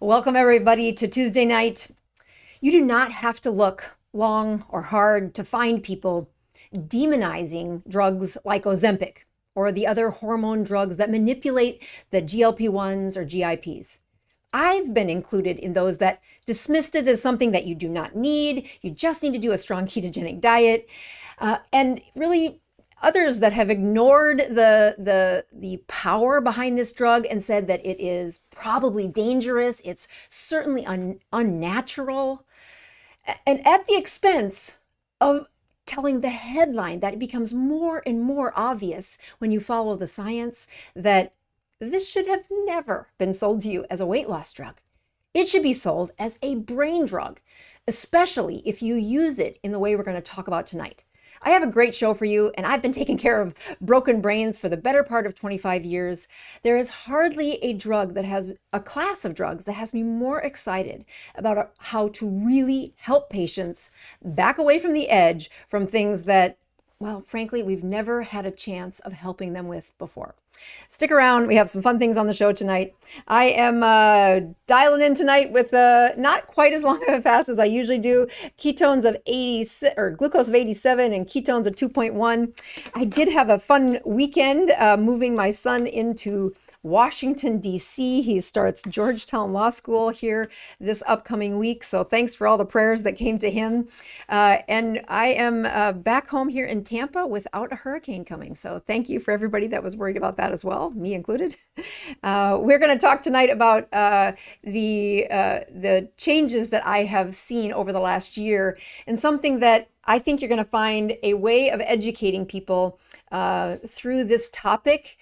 Welcome, everybody, to Tuesday night. You do not have to look long or hard to find people demonizing drugs like Ozempic or the other hormone drugs that manipulate the GLP-1s or GIPs. I've been included in those that dismissed it as something that you do not need. You just need to do a strong ketogenic diet. And really, others that have ignored the power behind this drug and said that it is probably dangerous, it's certainly unnatural, and at the expense of telling the headline that it becomes more and more obvious when you follow the science that this should have never been sold to you as a weight loss drug. It should be sold as a brain drug, especially if you use it in the way we're going to talk about tonight. I have a great show for you, and I've been taking care of broken brains for the better part of 25 years. There is hardly a drug that has a class of drugs that has me more excited about how to really help patients back away from the edge from things that, well, frankly, we've never had a chance of helping them with before. Stick around. We have some fun things on the show tonight. I am dialing in tonight with not quite as long of a fast as I usually do. Ketones of 80 or glucose of 87 and ketones of 2.1. I did have a fun weekend moving my son into Washington, D.C. He starts Georgetown Law School here this upcoming week. So thanks for all the prayers that came to him. And I am back home here in Tampa without a hurricane coming. So thank you for everybody that was worried about that as well, me included. We're going to talk tonight about the changes that I have seen over the last year, and something that I think you're going to find a way of educating people through this topic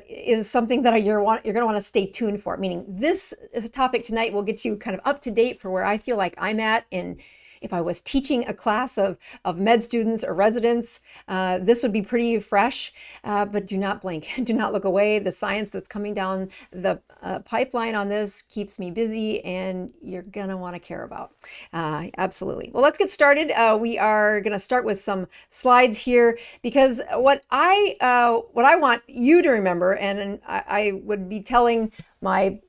is something that you're going to want to stay tuned for. Meaning this topic tonight will get you kind of up to date for where I feel like I'm at. And if I was teaching a class of med students or residents, this would be pretty fresh, but do not blink, do not look away. The science that's coming down the pipeline on this keeps me busy, and you're gonna want to care about. Absolutely. Well, let's get started. We are gonna start with some slides here, because what I want you to remember, and I would be telling my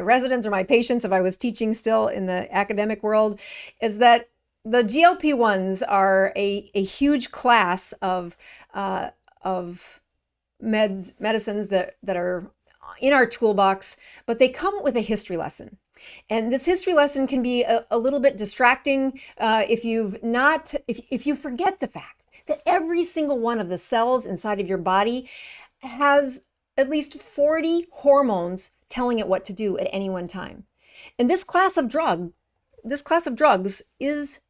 residents or my patients if I was teaching still in the academic world, is that the GLP-1s are a huge class of medicines that are in our toolbox, but they come with a history lesson. And this history lesson can be a little bit distracting if you forget the fact that every single one of the cells inside of your body has at least 40 hormones telling it what to do at any one time. And this class of drugs is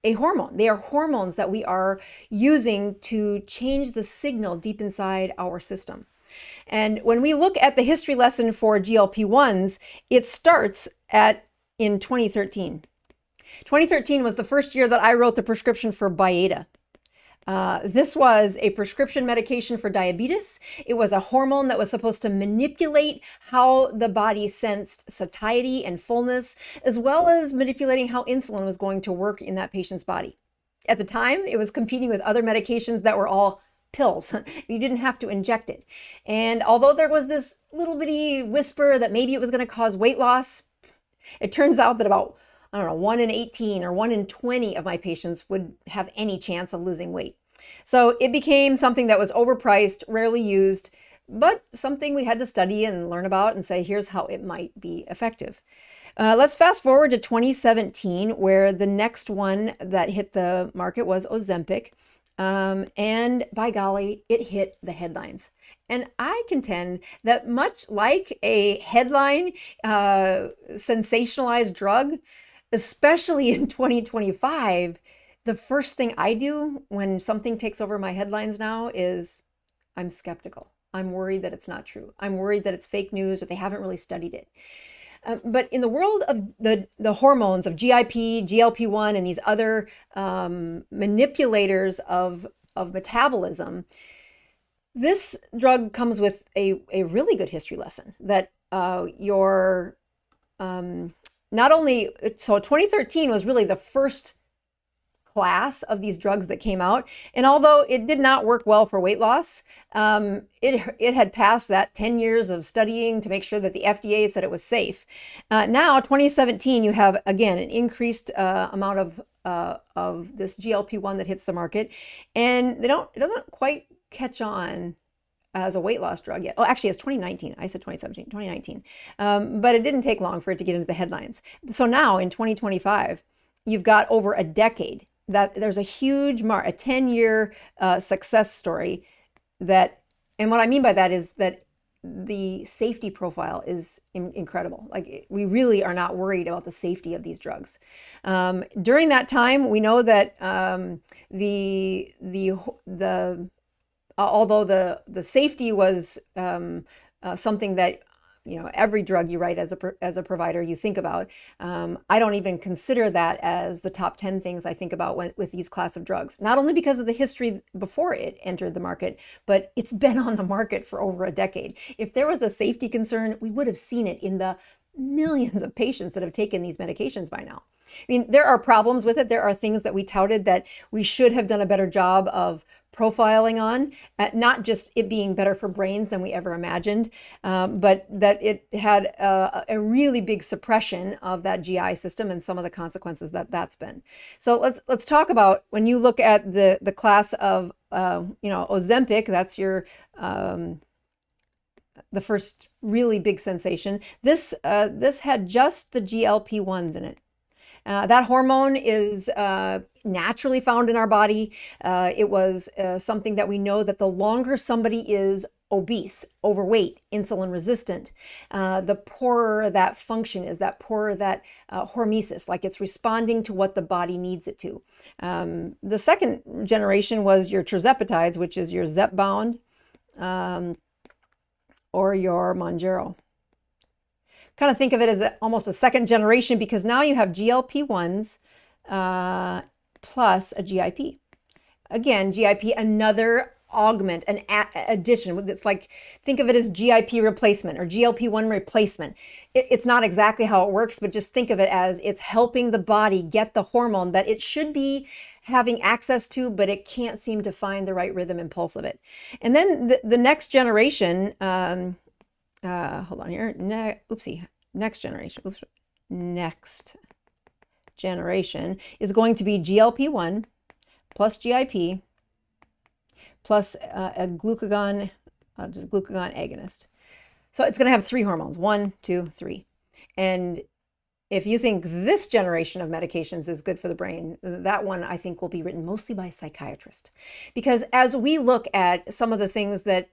a hormone. They are hormones that we are using to change the signal deep inside our system. And when we look at the history lesson for GLP-1s, it starts in 2013. 2013 was the first year that I wrote the prescription for Byetta. This was a prescription medication for diabetes. It was a hormone that was supposed to manipulate how the body sensed satiety and fullness, as well as manipulating how insulin was going to work in that patient's body. At the time, it was competing with other medications that were all pills. You didn't have to inject it. And although there was this little bitty whisper that maybe it was going to cause weight loss, it turns out that about 1 in 18 or 1 in 20 of my patients would have any chance of losing weight. So it became something that was overpriced, rarely used, but something we had to study and learn about and say, here's how it might be effective. Let's fast forward to 2017, where the next one that hit the market was Ozempic. And by golly, it hit the headlines. And I contend that much like a headline sensationalized drug, especially in 2025, the first thing I do when something takes over my headlines now is I'm skeptical. I'm worried that it's not true. I'm worried that it's fake news or they haven't really studied it. But in the world of the hormones of GIP, GLP-1, and these other manipulators of metabolism, this drug comes with a really good history lesson that not only, so 2013 was really the first class of these drugs that came out. And although it did not work well for weight loss, it had passed that 10 years of studying to make sure that the FDA said it was safe. Now, 2017, you have, again, an increased amount of this GLP-1 that hits the market. And it doesn't quite catch on as a weight loss drug yet. Oh, actually, it's 2019. I said 2017, 2019. But it didn't take long for it to get into the headlines. So now in 2025, you've got over a decade that there's a huge a 10-year success story that, and what I mean by that is that the safety profile is incredible. Like, we really are not worried about the safety of these drugs. During that time, we know that although the safety was something that, you know, every drug you write as a provider you think about, I don't even consider that as the top 10 things I think about with these class of drugs. Not only because of the history before it entered the market, but it's been on the market for over a decade. If there was a safety concern, we would have seen it in the millions of patients that have taken these medications by now. I mean, there are problems with it. There are things that we touted that we should have done a better job of profiling on, not just it being better for brains than we ever imagined, but that it had a really big suppression of that GI system and some of the consequences that that's been. So let's talk about, when you look at the class of Ozempic, that's your the first really big sensation. This had just the GLP-1s in it. That hormone is naturally found in our body. It was something that we know that the longer somebody is obese, overweight, insulin resistant, the poorer that function is, that poorer that hormesis, like it's responding to what the body needs it to. The second generation was your tirzepatides, which is your Zepbound or your Mounjaro. Kind of think of it as almost a second generation, because now you have GLP-1s plus a GIP. Again, GIP, another augment, an addition. It's like, think of it as GIP replacement or GLP-1 replacement. It's not exactly how it works, but just think of it as it's helping the body get the hormone that it should be having access to, but it can't seem to find the right rhythm and pulse of it. And then the next generation, hold on here. Next generation is going to be GLP-1 plus GIP plus a glucagon agonist. So it's going to have 3 hormones, 1, 2, 3. And if you think this generation of medications is good for the brain, that one I think will be written mostly by a psychiatrist. Because as we look at some of the things that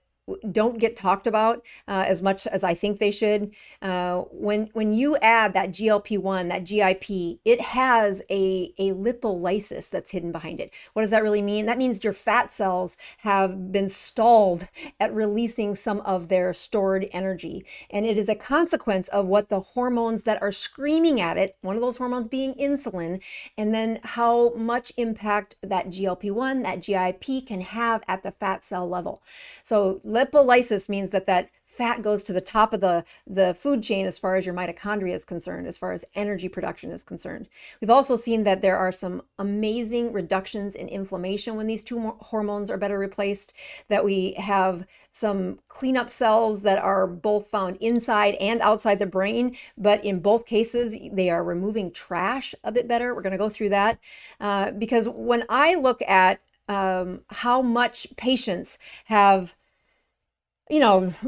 don't get talked about as much as I think they should. When you add that GLP-1, that GIP, it has a lipolysis that's hidden behind it. What does that really mean? That means your fat cells have been stalled at releasing some of their stored energy. And it is a consequence of what the hormones that are screaming at it, one of those hormones being insulin, and then how much impact that GLP-1, that GIP can have at the fat cell level. So lipolysis means that fat goes to the top of the food chain as far as your mitochondria is concerned, as far as energy production is concerned. We've also seen that there are some amazing reductions in inflammation when these 2 hormones are better replaced, that we have some cleanup cells that are both found inside and outside the brain, but in both cases, they are removing trash a bit better. We're going to go through that because when I look at how much patients have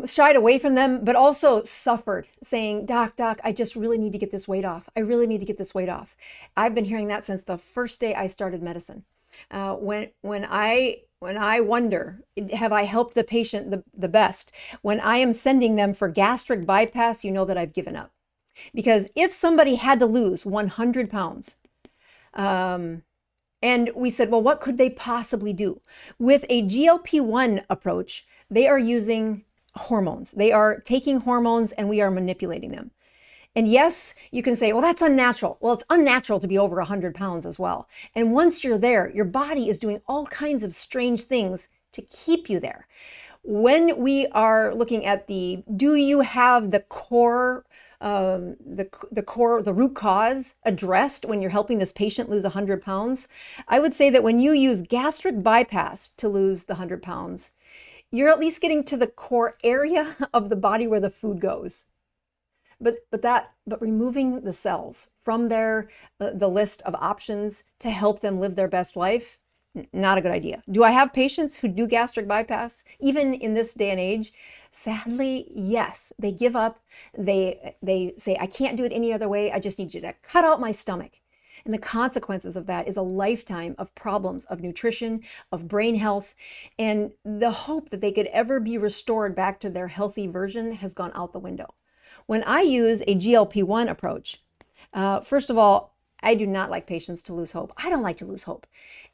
shied away from them, but also suffered, saying, Doc, I just really need to get this weight off. I really need to get this weight off. I've been hearing that since the first day I started medicine. When I wonder, have I helped the patient the best? When I am sending them for gastric bypass, you know that I've given up. Because if somebody had to lose 100 pounds, and we said, well, what could they possibly do? With a GLP-1 approach, they are using hormones. They are taking hormones and we are manipulating them. And yes, you can say, well, that's unnatural. Well, it's unnatural to be over 100 pounds as well. And once you're there, your body is doing all kinds of strange things to keep you there. When we are looking at do you have the core, the root cause addressed when you're helping this patient lose 100 pounds? I would say that when you use gastric bypass to lose the 100 pounds, you're at least getting to the core area of the body where the food goes. But removing the cells from the list of options to help them live their best life, not a good idea. Do I have patients who do gastric bypass, even in this day and age? Sadly, yes. They give up. They say, I can't do it any other way. I just need you to cut out my stomach. And the consequences of that is a lifetime of problems of nutrition, of brain health, and the hope that they could ever be restored back to their healthy version has gone out the window. When I use a GLP-1 approach, first of all, I do not like patients to lose hope. I don't like to lose hope.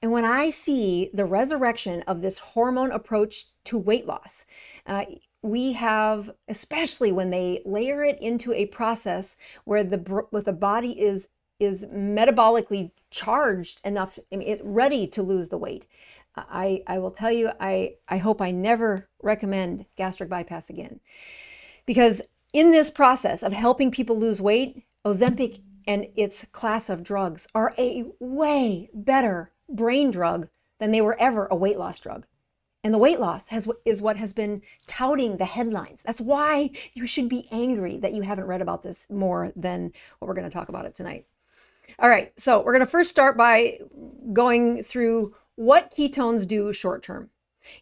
And when I see the resurrection of this hormone approach to weight loss, we have, especially when they layer it into a process where the body is metabolically charged enough, ready to lose the weight. I will tell you, I hope I never recommend gastric bypass again. Because in this process of helping people lose weight, Ozempic and its class of drugs are a way better brain drug than they were ever a weight loss drug. And the weight loss is what has been touting the headlines. That's why you should be angry that you haven't read about this more than what we're going to talk about it tonight. All right, so we're going to first start by going through what ketones do short term.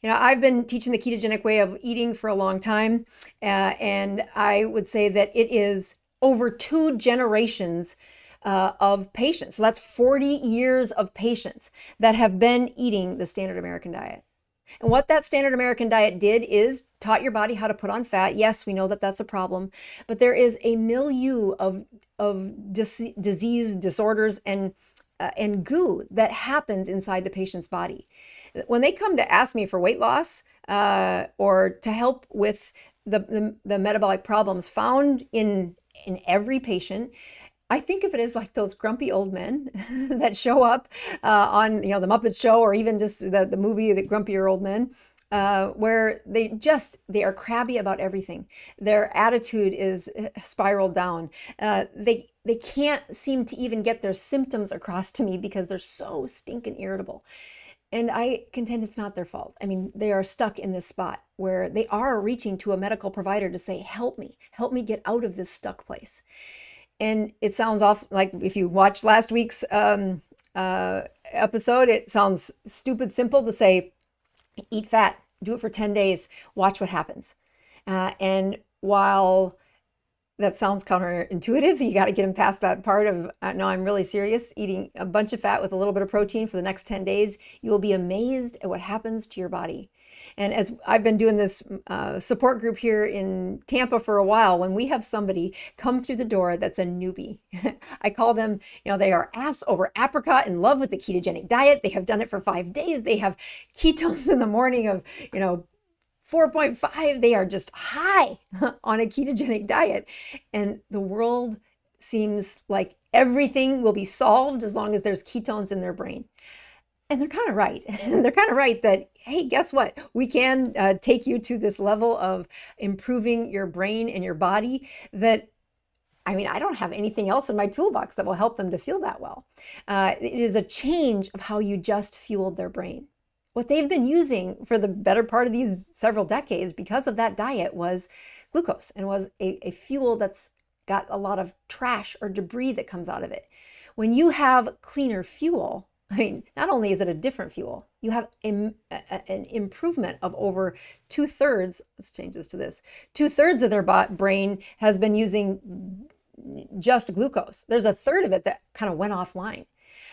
I've been teaching the ketogenic way of eating for a long time, and I would say that it is over 2 generations of patients. So that's 40 years of patients that have been eating the standard American diet. And what that standard American diet did is taught your body how to put on fat. Yes, we know that that's a problem, but there is a milieu of disease, disorders, and goo that happens inside the patient's body. When they come to ask me for weight loss or to help with the metabolic problems found in every patient, I think of it as like those grumpy old men that show up on the Muppet Show, or even just the movie, The Grumpier Old Men, where they are crabby about everything. Their attitude is spiraled down. They can't seem to even get their symptoms across to me because they're so stinking irritable. And I contend it's not their fault. I mean, they are stuck in this spot where they are reaching to a medical provider to say, help me get out of this stuck place. And it sounds off like, if you watched last week's episode, it sounds stupid simple to say, eat fat, do it for 10 days, watch what happens. And while that sounds counterintuitive, so you got to get them past that part of, no, I'm really serious, eating a bunch of fat with a little bit of protein for the next 10 days, you will be amazed at what happens to your body. And as I've been doing this support group here in Tampa for a while, when we have somebody come through the door that's a newbie, I call them, they are ass over apricot in love with the ketogenic diet. They have done it for 5 days. They have ketones in the morning of, 4.5. They are just high on a ketogenic diet. And the world seems like everything will be solved as long as there's ketones in their brain. And they're kind of right. They're kind of right that, hey, guess what? We can take you to this level of improving your brain and your body that, I don't have anything else in my toolbox that will help them to feel that well. It is a change of how you just fueled their brain. What they've been using for the better part of these several decades because of that diet was glucose, and was a fuel that's got a lot of trash or debris that comes out of it. When you have cleaner fuel, not only is it a different fuel, you have an improvement of over 2/3. Let's change this to this. 2/3 of their brain has been using just glucose. There's 1/3 of it that kind of went offline.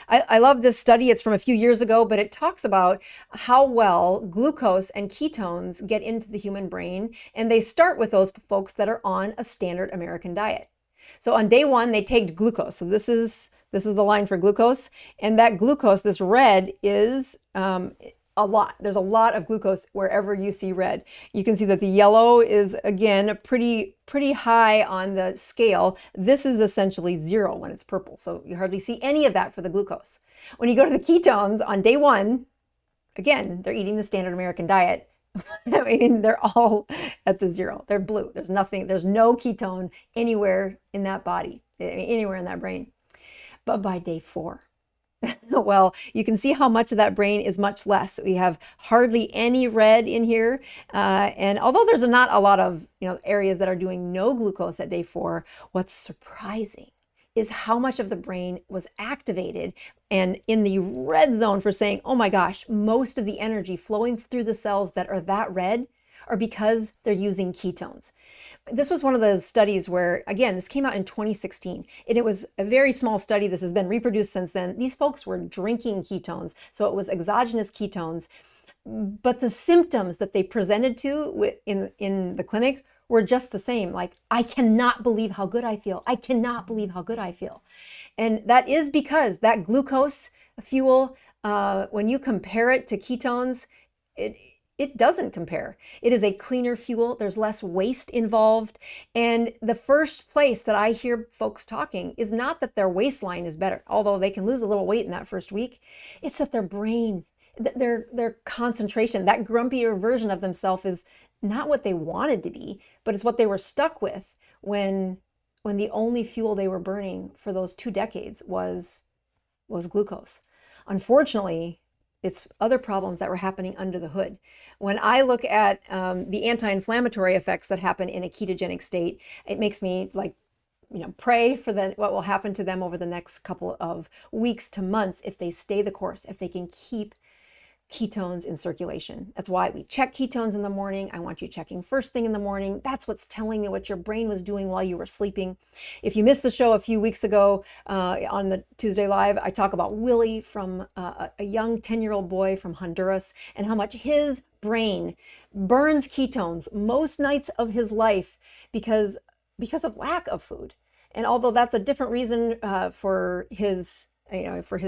I love this study. It's from a few years ago, but it talks about how well glucose and ketones get into the human brain. And they start with those folks that are on a standard American diet. So on day 1, they take glucose. So this is the line for glucose. And that glucose, this red, is a lot. There's a lot of glucose wherever you see red. You can see that the yellow is, again, pretty high on the scale. This is essentially 0 when it's purple. So you hardly see any of that for the glucose. When you go to the ketones on day 1, again, they're eating the standard American diet. I mean, they're all at the zero. They're blue. There's nothing, there's no ketone anywhere in that body, anywhere in that brain. But by day 4, well, you can see how much of that brain is much less. We have hardly any red in here. And although there's not a lot of areas that are doing no glucose at day 4, what's surprising is how much of the brain was activated and in the red zone for saying, oh my gosh, most of the energy flowing through the cells that are that red are because they're using ketones. This was one of those studies where, again, this came out in 2016, and it was a very small study. This has been reproduced since then. These folks were drinking ketones, so it was exogenous ketones, but the symptoms that they presented to in the clinic were just the same. Like, I cannot believe how good I feel. I cannot believe how good I feel. And that is because that glucose fuel, when you compare it to ketones, it doesn't compare. It is a cleaner fuel. There's less waste involved. And the first place that I hear folks talking is not that their waistline is better, although they can lose a little weight in that first week. It's that their brain, their concentration, that grumpier version of themselves is not what they wanted to be, but it's what they were stuck with when the only fuel they were burning for those 2 decades was glucose. Unfortunately, it's other problems that were happening under the hood. When I look at the anti-inflammatory effects that happen in a ketogenic state, it makes me pray for what will happen to them over the next couple of weeks to months if they stay the course, if they can keep ketones in circulation. That's why we check ketones in the morning. I want you checking first thing in the morning. That's what's telling me what your brain was doing while you were sleeping. If you missed the show a few weeks ago on the Tuesday Live, I talk about Willie from a young 10-year-old boy from Honduras and how much his brain burns ketones most nights of his life because of lack of food. And although that's a different reason for his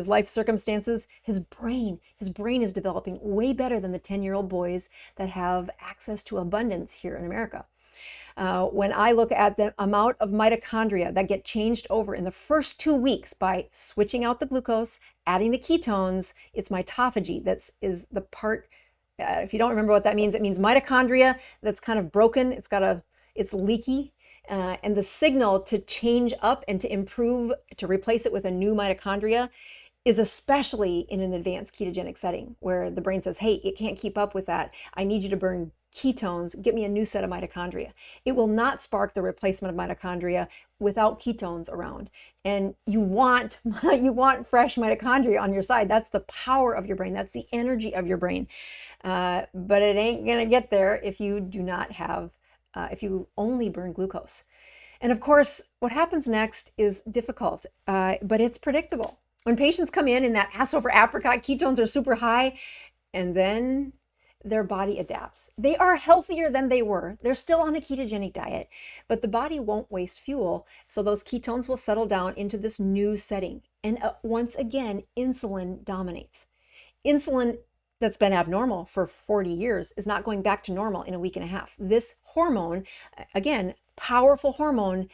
life circumstances, his brain is developing way better than the 10-year-old boys that have access to abundance here in America. When I look at the amount of mitochondria that get changed over in the first 2 weeks by switching out the glucose, adding the ketones, it's mitophagy. That is the part, if you don't remember what that means, it means mitochondria that's kind of broken. It's leaky. And the signal to change up and to improve, to replace it with a new mitochondria is especially in an advanced ketogenic setting where the brain says, hey, it can't keep up with that. I need you to burn ketones, get me a new set of mitochondria. It will not spark the replacement of mitochondria without ketones around. And you want fresh mitochondria on your side. That's the power of your brain. That's the energy of your brain. But it ain't gonna get there if you do not have if you only burn glucose. And of course, what happens next is difficult, but it's predictable. When patients come in that ass over apricot, ketones are super high, and then their body adapts. They are healthier than they were. They're still on a ketogenic diet, but the body won't waste fuel. So those ketones will settle down into this new setting. And once again, insulin dominates. Insulin that's been abnormal for 40 years is not going back to normal in a week and a half. This hormone, again, powerful hormone,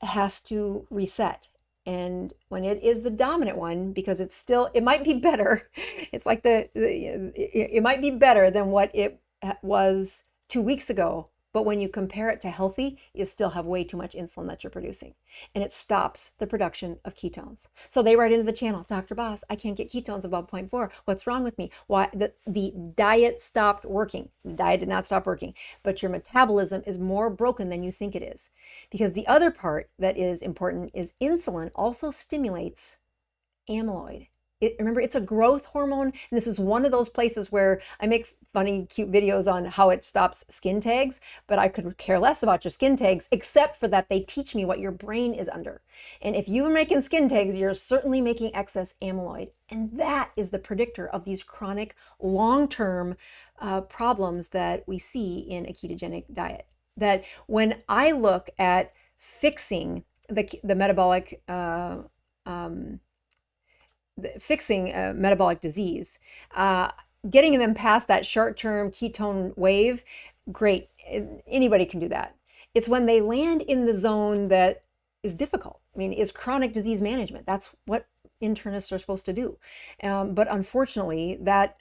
has to reset. And when it is the dominant one, because it might be better. It's like it might be better than what it was 2 weeks ago. But when you compare it to healthy, you still have way too much insulin that you're producing. And it stops the production of ketones. So they write into the channel, Dr. Boz, I can't get ketones above 0.4. What's wrong with me? Why? The diet stopped working. The diet did not stop working. But your metabolism is more broken than you think it is. Because the other part that is important is insulin also stimulates amyloid. Remember, it's a growth hormone, and this is one of those places where I make funny, cute videos on how it stops skin tags, but I could care less about your skin tags, except for that they teach me what your brain is under. And if you're making skin tags, you're certainly making excess amyloid. And that is the predictor of these chronic, long-term problems that we see in a ketogenic diet. That when I look at fixing the metabolic metabolic disease, getting them past that short-term ketone wave, great. Anybody can do that. It's when they land in the zone that is difficult. I mean, is chronic disease management. That's what internists are supposed to do. But unfortunately, that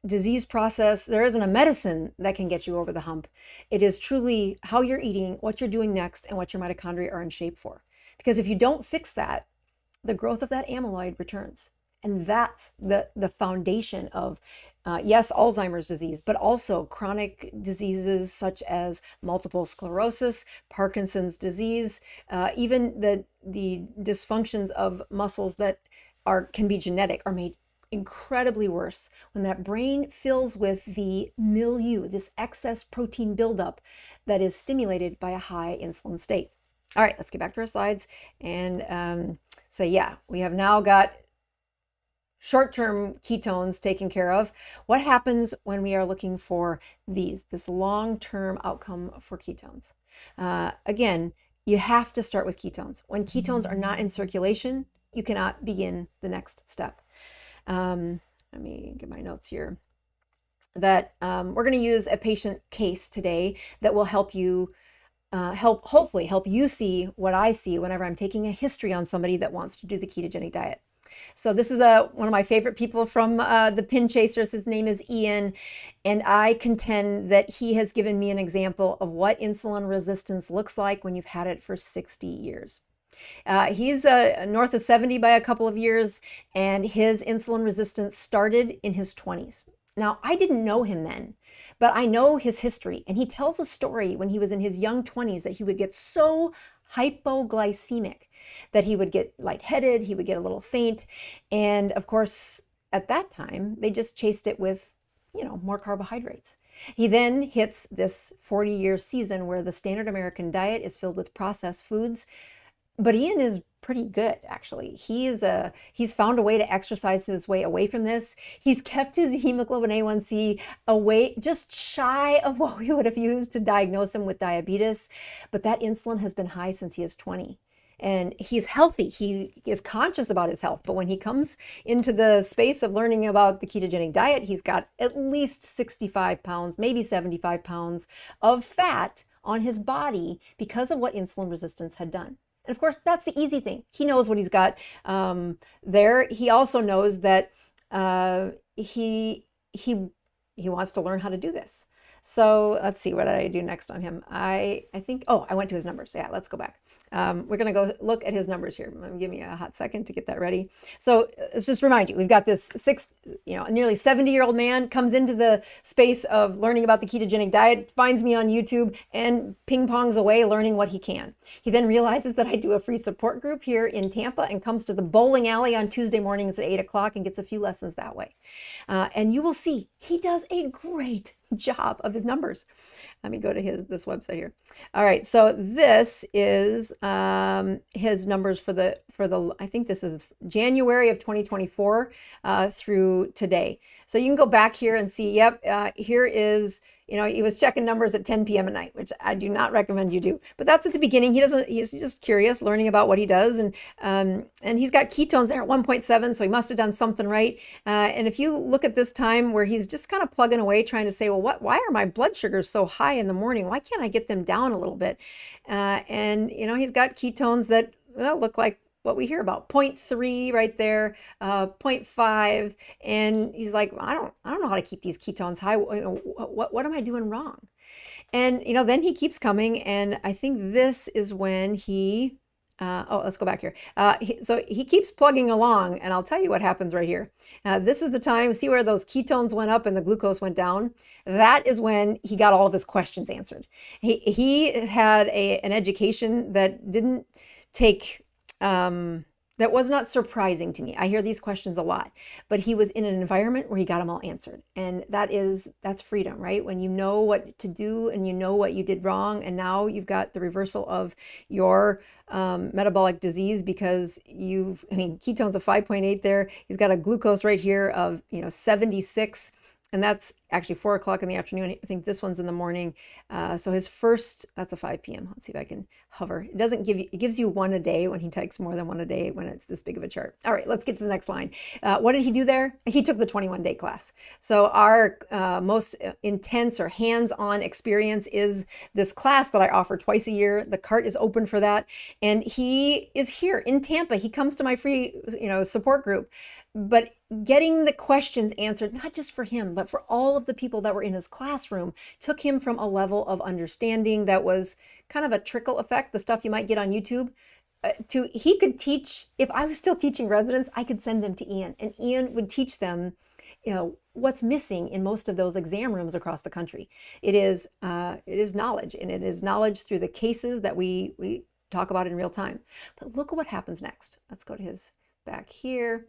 disease process. There isn't a medicine that can get you over the hump. It is truly how you're eating, what you're doing next, and what your mitochondria are in shape for. Because if you don't fix that, the growth of that amyloid returns. And that's the foundation of, yes, Alzheimer's disease, but also chronic diseases such as multiple sclerosis, Parkinson's disease, even the dysfunctions of muscles that can be genetic are made incredibly worse when that brain fills with the milieu, this excess protein buildup that is stimulated by a high insulin state. All right, let's get back to our slides and say, yeah, we have now got short-term ketones taken care of. What happens when we are looking for this long-term outcome for ketones? Again, you have to start with ketones. When ketones are not in circulation, you cannot begin the next step. Let me get my notes here. That we're going to use a patient case today that will help you hopefully help you see what I see whenever I'm taking a history on somebody that wants to do the ketogenic diet. So this is one of my favorite people from the Pin Chasers. His name is Ian, and I contend that he has given me an example of what insulin resistance looks like when you've had it for 60 years. He's north of 70 by a couple of years, and his insulin resistance started in his 20s. Now, I didn't know him then, but I know his history, and he tells a story when he was in his young 20s that he would get so hypoglycemic that he would get lightheaded, he would get a little faint, and of course, at that time, they just chased it with, more carbohydrates. He then hits this 40-year season where the standard American diet is filled with processed foods. But Ian is pretty good, actually. He's found a way to exercise his way away from this. He's kept his hemoglobin A1C away, just shy of what we would have used to diagnose him with diabetes. But that insulin has been high since he is 20. And he's healthy. He is conscious about his health. But when he comes into the space of learning about the ketogenic diet, he's got at least 65 pounds, maybe 75 pounds of fat on his body because of what insulin resistance had done. And of course, that's the easy thing. He knows what he's got there. He also knows that he wants to learn how to do this. So let's see, what did I do next on him? I think, I went to his numbers. Yeah, let's go back. We're going to go look at his numbers here. Give me a hot second to get that ready. So let's just remind you, we've got this nearly 70-year-old man comes into the space of learning about the ketogenic diet, finds me on YouTube and ping pongs away learning what he can. He then realizes that I do a free support group here in Tampa and comes to the bowling alley on Tuesday mornings at 8 o'clock and gets a few lessons that way. And you will see he does a great job of his numbers. Let me go to this website here. All right, so this is his numbers for the I think this is January of 2024 through today. So you can go back here and see. Yep, here is. He was checking numbers at 10 p.m. at night, which I do not recommend you do. But that's at the beginning. He's just curious, learning about what he does. And he's got ketones there at 1.7, so he must have done something right. And if you look at this time where he's just kind of plugging away, trying to say, well, why are my blood sugars so high in the morning? Why can't I get them down a little bit? And he's got ketones that look like what we hear about, 0.3 right there, 0.5, and he's like, I don't know how to keep these ketones high. What am I doing wrong? And then he keeps coming, and I think this is when he. Let's go back here. So he keeps plugging along, and I'll tell you what happens right here. This is the time. See where those ketones went up and the glucose went down? That is when he got all of his questions answered. He had an education that didn't take. That was not surprising to me. I hear these questions a lot, but he was in an environment where he got them all answered. And that's freedom, right? When you know what to do and you know what you did wrong, and now you've got the reversal of your metabolic disease because ketones of 5.8 there. He's got a glucose right here of 76. And that's actually 4 o'clock in the afternoon. I think this one's in the morning. So his first, that's a 5 p.m. Let's see if I can hover. It gives you one a day when he takes more than one a day when it's this big of a chart. All right, let's get to the next line. What did he do there? He took the 21-day class. So our most intense or hands-on experience is this class that I offer twice a year. The cart is open for that. And he is here in Tampa. He comes to my free, support group But getting the questions answered, not just for him, but for all of the people that were in his classroom, took him from a level of understanding that was kind of a trickle effect, the stuff you might get on YouTube, to he could teach. If I was still teaching residents, I could send them to Ian, and Ian would teach them, what's missing in most of those exam rooms across the country. It is knowledge, and it is knowledge through the cases that we talk about in real time. But look at what happens next. Let's go to his back here.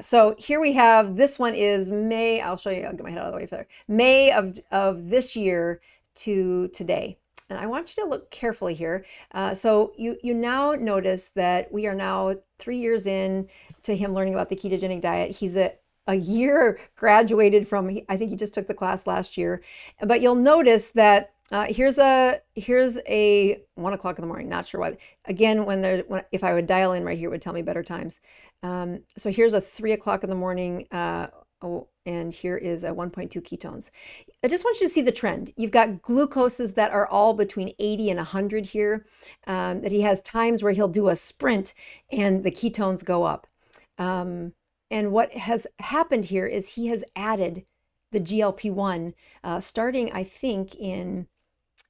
So here we have, this one is May. I'll show you, I'll get my head out of the way for there. May of this year to today. And I want you to look carefully here. So you now notice that we are now 3 years in to him learning about the ketogenic diet. He's a year graduated from, I think he just took the class last year. But you'll notice that here's a 1 o'clock in the morning, not sure why. Again, if I would dial in right here, it would tell me better times. So here's a 3 o'clock in the morning, and here is a 1.2 ketones. I just want you to see the trend. You've got glucoses that are all between 80 and 100 here, that he has times where he'll do a sprint and the ketones go up. And what has happened here is he has added the GLP-1 starting, I think, in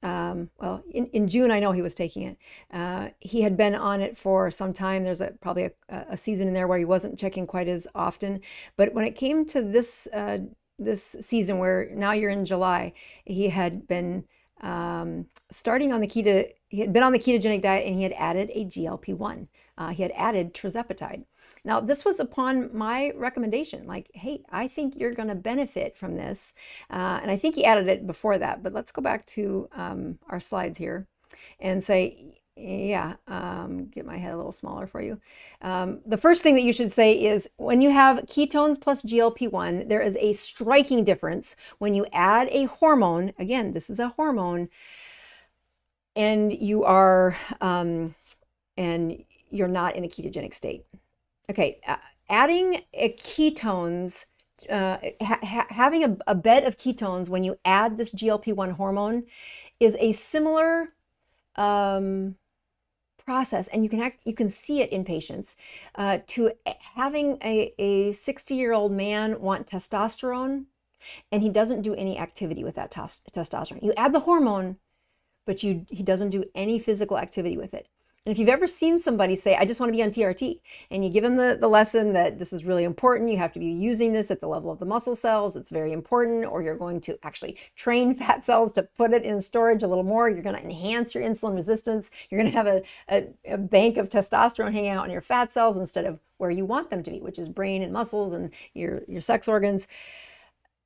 June. I know he was taking it. He had been on it for some time. There's probably a season in there where he wasn't checking quite as often. But when it came to this season, where now you're in July, he had been starting on the keto. He had been on the ketogenic diet, and he had added a GLP-1. He had added tirzepatide. Now, this was upon my recommendation, like, hey, I think you're going to benefit from this. And I think he added it before that, but let's go back to our slides here and say, get my head a little smaller for you. The first thing that you should say is, when you have ketones plus GLP-1, there is a striking difference when you add a hormone. Again, this is a hormone, and you are, and you're not in a ketogenic state. Okay, adding ketones, having a bed of ketones when you add this GLP-1 hormone is a similar process, and you can see it in patients, to having a 60-year-old man want testosterone, and he doesn't do any activity with that testosterone. You add the hormone, but he doesn't do any physical activity with it. And if you've ever seen somebody say, I just want to be on TRT, and you give them the lesson that this is really important, you have to be using this at the level of the muscle cells, it's very important, or you're going to actually train fat cells to put it in storage a little more, you're going to enhance your insulin resistance, you're going to have a bank of testosterone hanging out in your fat cells instead of where you want them to be, which is brain and muscles and your sex organs.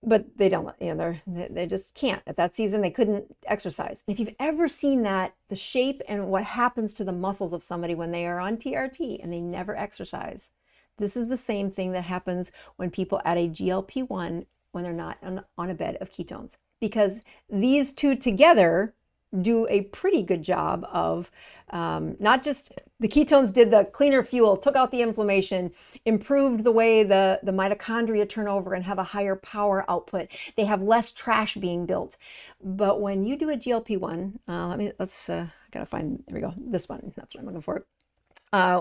But they don't, they just can't. At that season, they couldn't exercise. And if you've ever seen that, the shape and what happens to the muscles of somebody when they are on TRT and they never exercise, this is the same thing that happens when people add a GLP-1 when they're not on a bed of ketones. Because these two together do a pretty good job of not just the ketones did the cleaner fuel, took out the inflammation, improved the way the mitochondria turn over and have a higher power output. They have less trash being built. But when you do a GLP-1, I gotta find, there we go, this one, that's what I'm looking for.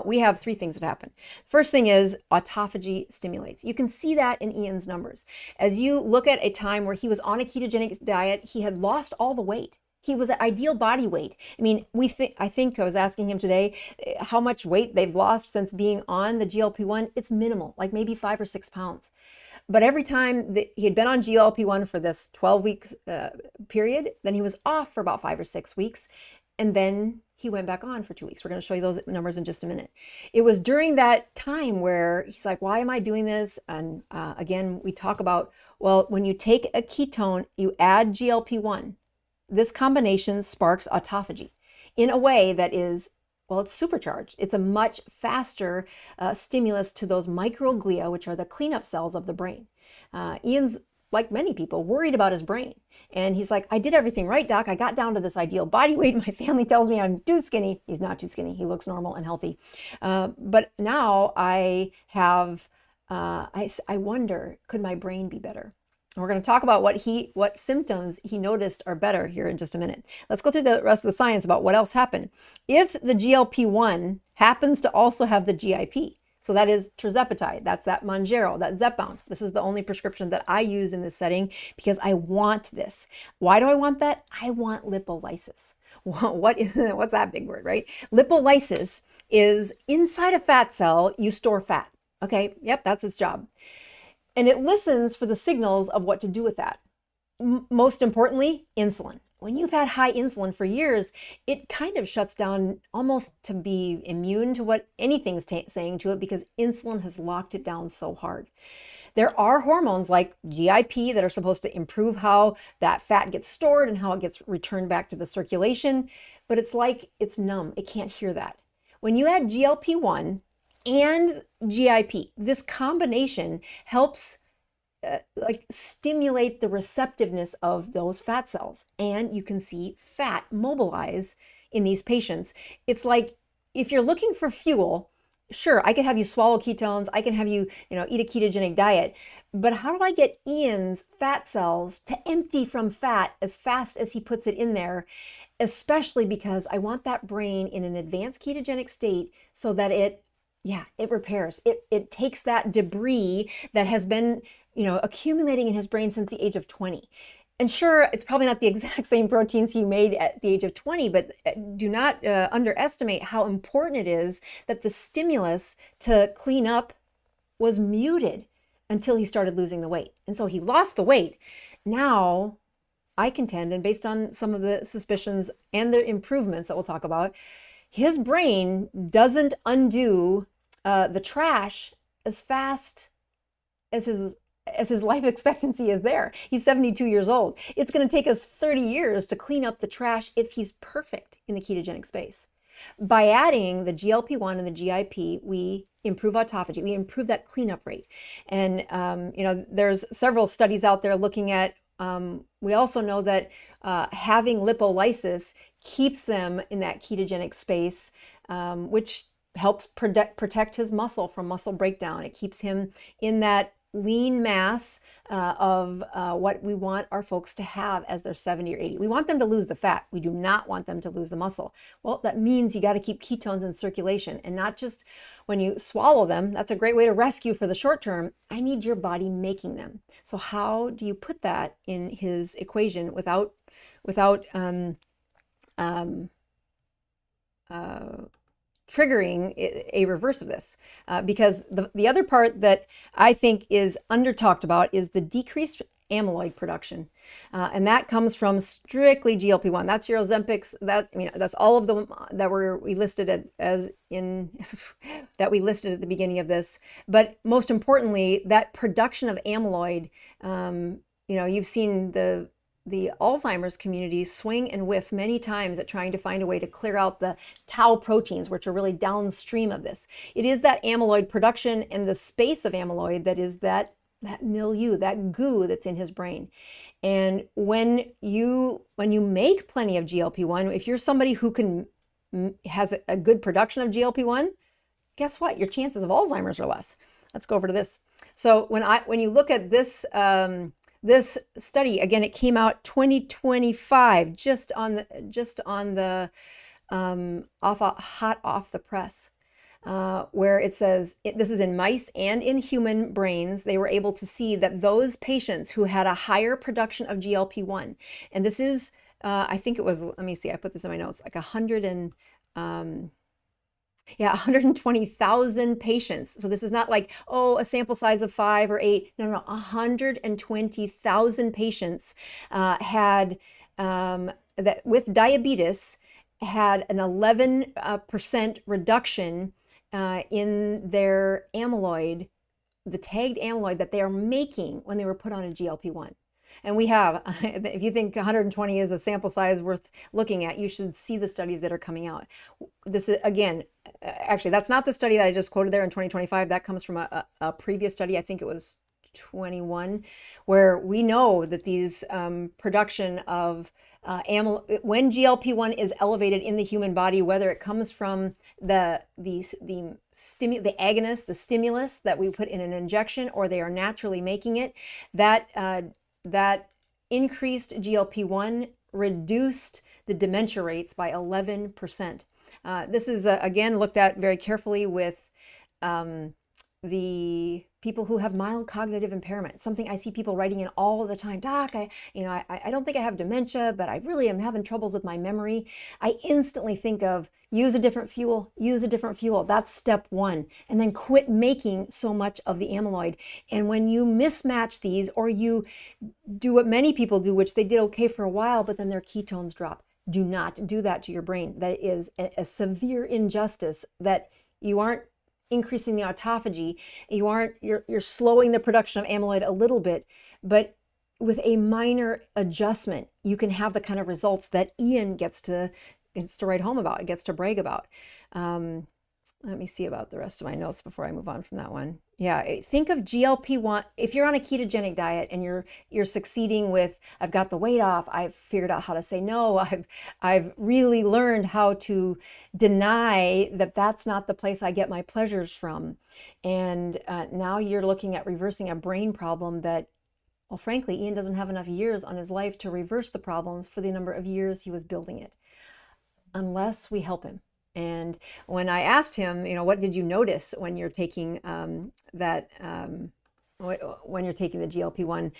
We have three things that happen. First thing is autophagy stimulates. You can see that in Ian's numbers. As you look at a time where he was on a ketogenic diet, he had lost all the weight. He was at ideal body weight. I mean, I think I was asking him today how much weight they've lost since being on the GLP-1. It's minimal, like maybe 5 or 6 pounds. But every time that he had been on GLP-1 for this 12-week period, then he was off for about 5 or 6 weeks. And then he went back on for 2 weeks. We're going to show you those numbers in just a minute. It was during that time where he's like, why am I doing this? And again, we talk about, well, when you take a ketone, you add GLP-1. This combination sparks autophagy in a way that is, well, it's supercharged. It's a much faster stimulus to those microglia, which are the cleanup cells of the brain. Ian's, like many people, worried about his brain. And he's like, I did everything right, doc. I got down to this ideal body weight. My family tells me I'm too skinny. He's not too skinny. He looks normal and healthy. But now I have, I wonder, could my brain be better? And we're going to talk about what symptoms he noticed are better here in just a minute. Let's go through the rest of the science about what else happened. If the GLP-1 happens to also have the GIP, So that is tirzepatide. That's that Mounjaro, that Zepbound. This is the only prescription that I use in this setting because I want this. Why do I want that? I want lipolysis. What's that big word, right? Lipolysis is inside a fat cell, you store fat. Okay, yep, that's its job. And it listens for the signals of what to do with that. Most importantly, insulin. When you've had high insulin for years, it kind of shuts down almost to be immune to what anything's saying to it because insulin has locked it down so hard. There are hormones like GIP that are supposed to improve how that fat gets stored and how it gets returned back to the circulation, but it's like it's numb. It can't hear that. When you add GLP-1 and GIP, this combination helps stimulate the receptiveness of those fat cells, and you can see fat mobilize in these patients. It's like if you're looking for fuel, sure, I could have you swallow ketones, I can have you, eat a ketogenic diet, but how do I get Ian's fat cells to empty from fat as fast as he puts it in there? Especially because I want that brain in an advanced ketogenic state so that it repairs. It takes that debris that has been, accumulating in his brain since the age of 20. And sure, it's probably not the exact same proteins he made at the age of 20, but do not underestimate how important it is that the stimulus to clean up was muted until he started losing the weight. And so he lost the weight. Now, I contend, and based on some of the suspicions and the improvements that we'll talk about, his brain doesn't undo the trash as fast as his life expectancy is there. He's 72 years old. It's going to take us 30 years to clean up the trash if he's perfect in the ketogenic space. By adding the GLP-1 and the GIP, we improve autophagy. We improve that cleanup rate. And, there's several studies out there looking at, we also know that having lipolysis keeps them in that ketogenic space, which helps protect his muscle from muscle breakdown. It keeps him in that lean mass of what we want our folks to have as they're 70 or 80. We want them to lose the fat. We do not want them to lose the muscle. Well, that means you got to keep ketones in circulation, and not just when you swallow them. That's a great way to rescue for the short term. I need your body making them. So how do you put that in his equation without triggering a reverse of this? Because the other part that I think is under talked about is the decreased amyloid production. And that comes from strictly GLP-1. That's your Ozempics. That's all of them that we listed that we listed at the beginning of this. But most importantly, that production of amyloid, you've seen the Alzheimer's community swing and whiff many times at trying to find a way to clear out the tau proteins, which are really downstream of this. It is that amyloid production and the space of amyloid that is that milieu, that goo that's in his brain. And when you make plenty of GLP-1, if you're somebody who has a good production of GLP-1, guess what? Your chances of Alzheimer's are less. Let's go over to this. So when you look at this, this study, again, it came out 2025, just on the hot off the press, where it says this is in mice and in human brains. They were able to see that those patients who had a higher production of GLP-1, and this is, I think it was, let me see, I put this in my notes, like 120,000 patients. So this is not like, a sample size of 5 or 8. No, 120,000 patients had that with diabetes had an 11% reduction in their amyloid, the tagged amyloid that they are making when they were put on a GLP-1. And we have, if you think 120 is a sample size worth looking at, you should see the studies that are coming out. This is, again, actually, that's not the study that I just quoted there in 2025. That comes from a previous study. I think it was 21, where we know that these production of when GLP-1 is elevated in the human body, whether it comes from the agonist, the stimulus that we put in an injection, or they are naturally making it, that increased GLP-1 reduced the dementia rates by 11%. This is, again, looked at very carefully with the people who have mild cognitive impairment, something I see people writing in all the time. Doc, I don't think I have dementia, but I really am having troubles with my memory. I instantly think of use a different fuel, use a different fuel. That's step one. And then quit making so much of the amyloid. And when you mismatch these, or you do what many people do, which they did okay for a while, but then their ketones drop. Do not do that to your brain. That is a severe injustice, that you aren't increasing the autophagy. You're slowing the production of amyloid a little bit, but with a minor adjustment, you can have the kind of results that Ian gets to write home about, gets to brag about. Let me see about the rest of my notes before I move on from that one. Yeah, think of GLP-1. If you're on a ketogenic diet and you're succeeding with, I've got the weight off, I've figured out how to say no, I've really learned how to deny that that's not the place I get my pleasures from. And now you're looking at reversing a brain problem that, well, frankly, Ian doesn't have enough years on his life to reverse the problems for the number of years he was building it, unless we help him. And when I asked him, what did you notice when you're taking when you're taking the GLP-1,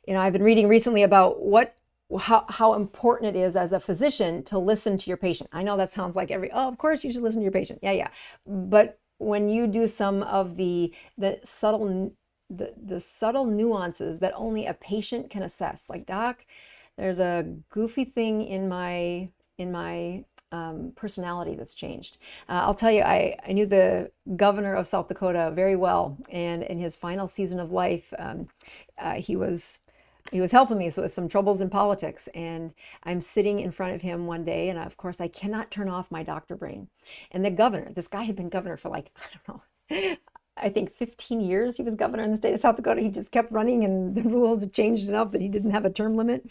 I've been reading recently about how important it is as a physician to listen to your patient. I know that sounds like of course you should listen to your patient. Yeah. But when you do some of the subtle nuances that only a patient can assess, like, doc, there's a goofy thing in my personality that's changed. I'll tell you, I knew the governor of South Dakota very well, and in his final season of life, he was helping me with some troubles in politics. And I'm sitting in front of him one day, and of course I cannot turn off my doctor brain. And the governor, this guy had been governor for I don't know, I think 15 years he was governor in the state of South Dakota. He just kept running, and the rules had changed enough that he didn't have a term limit.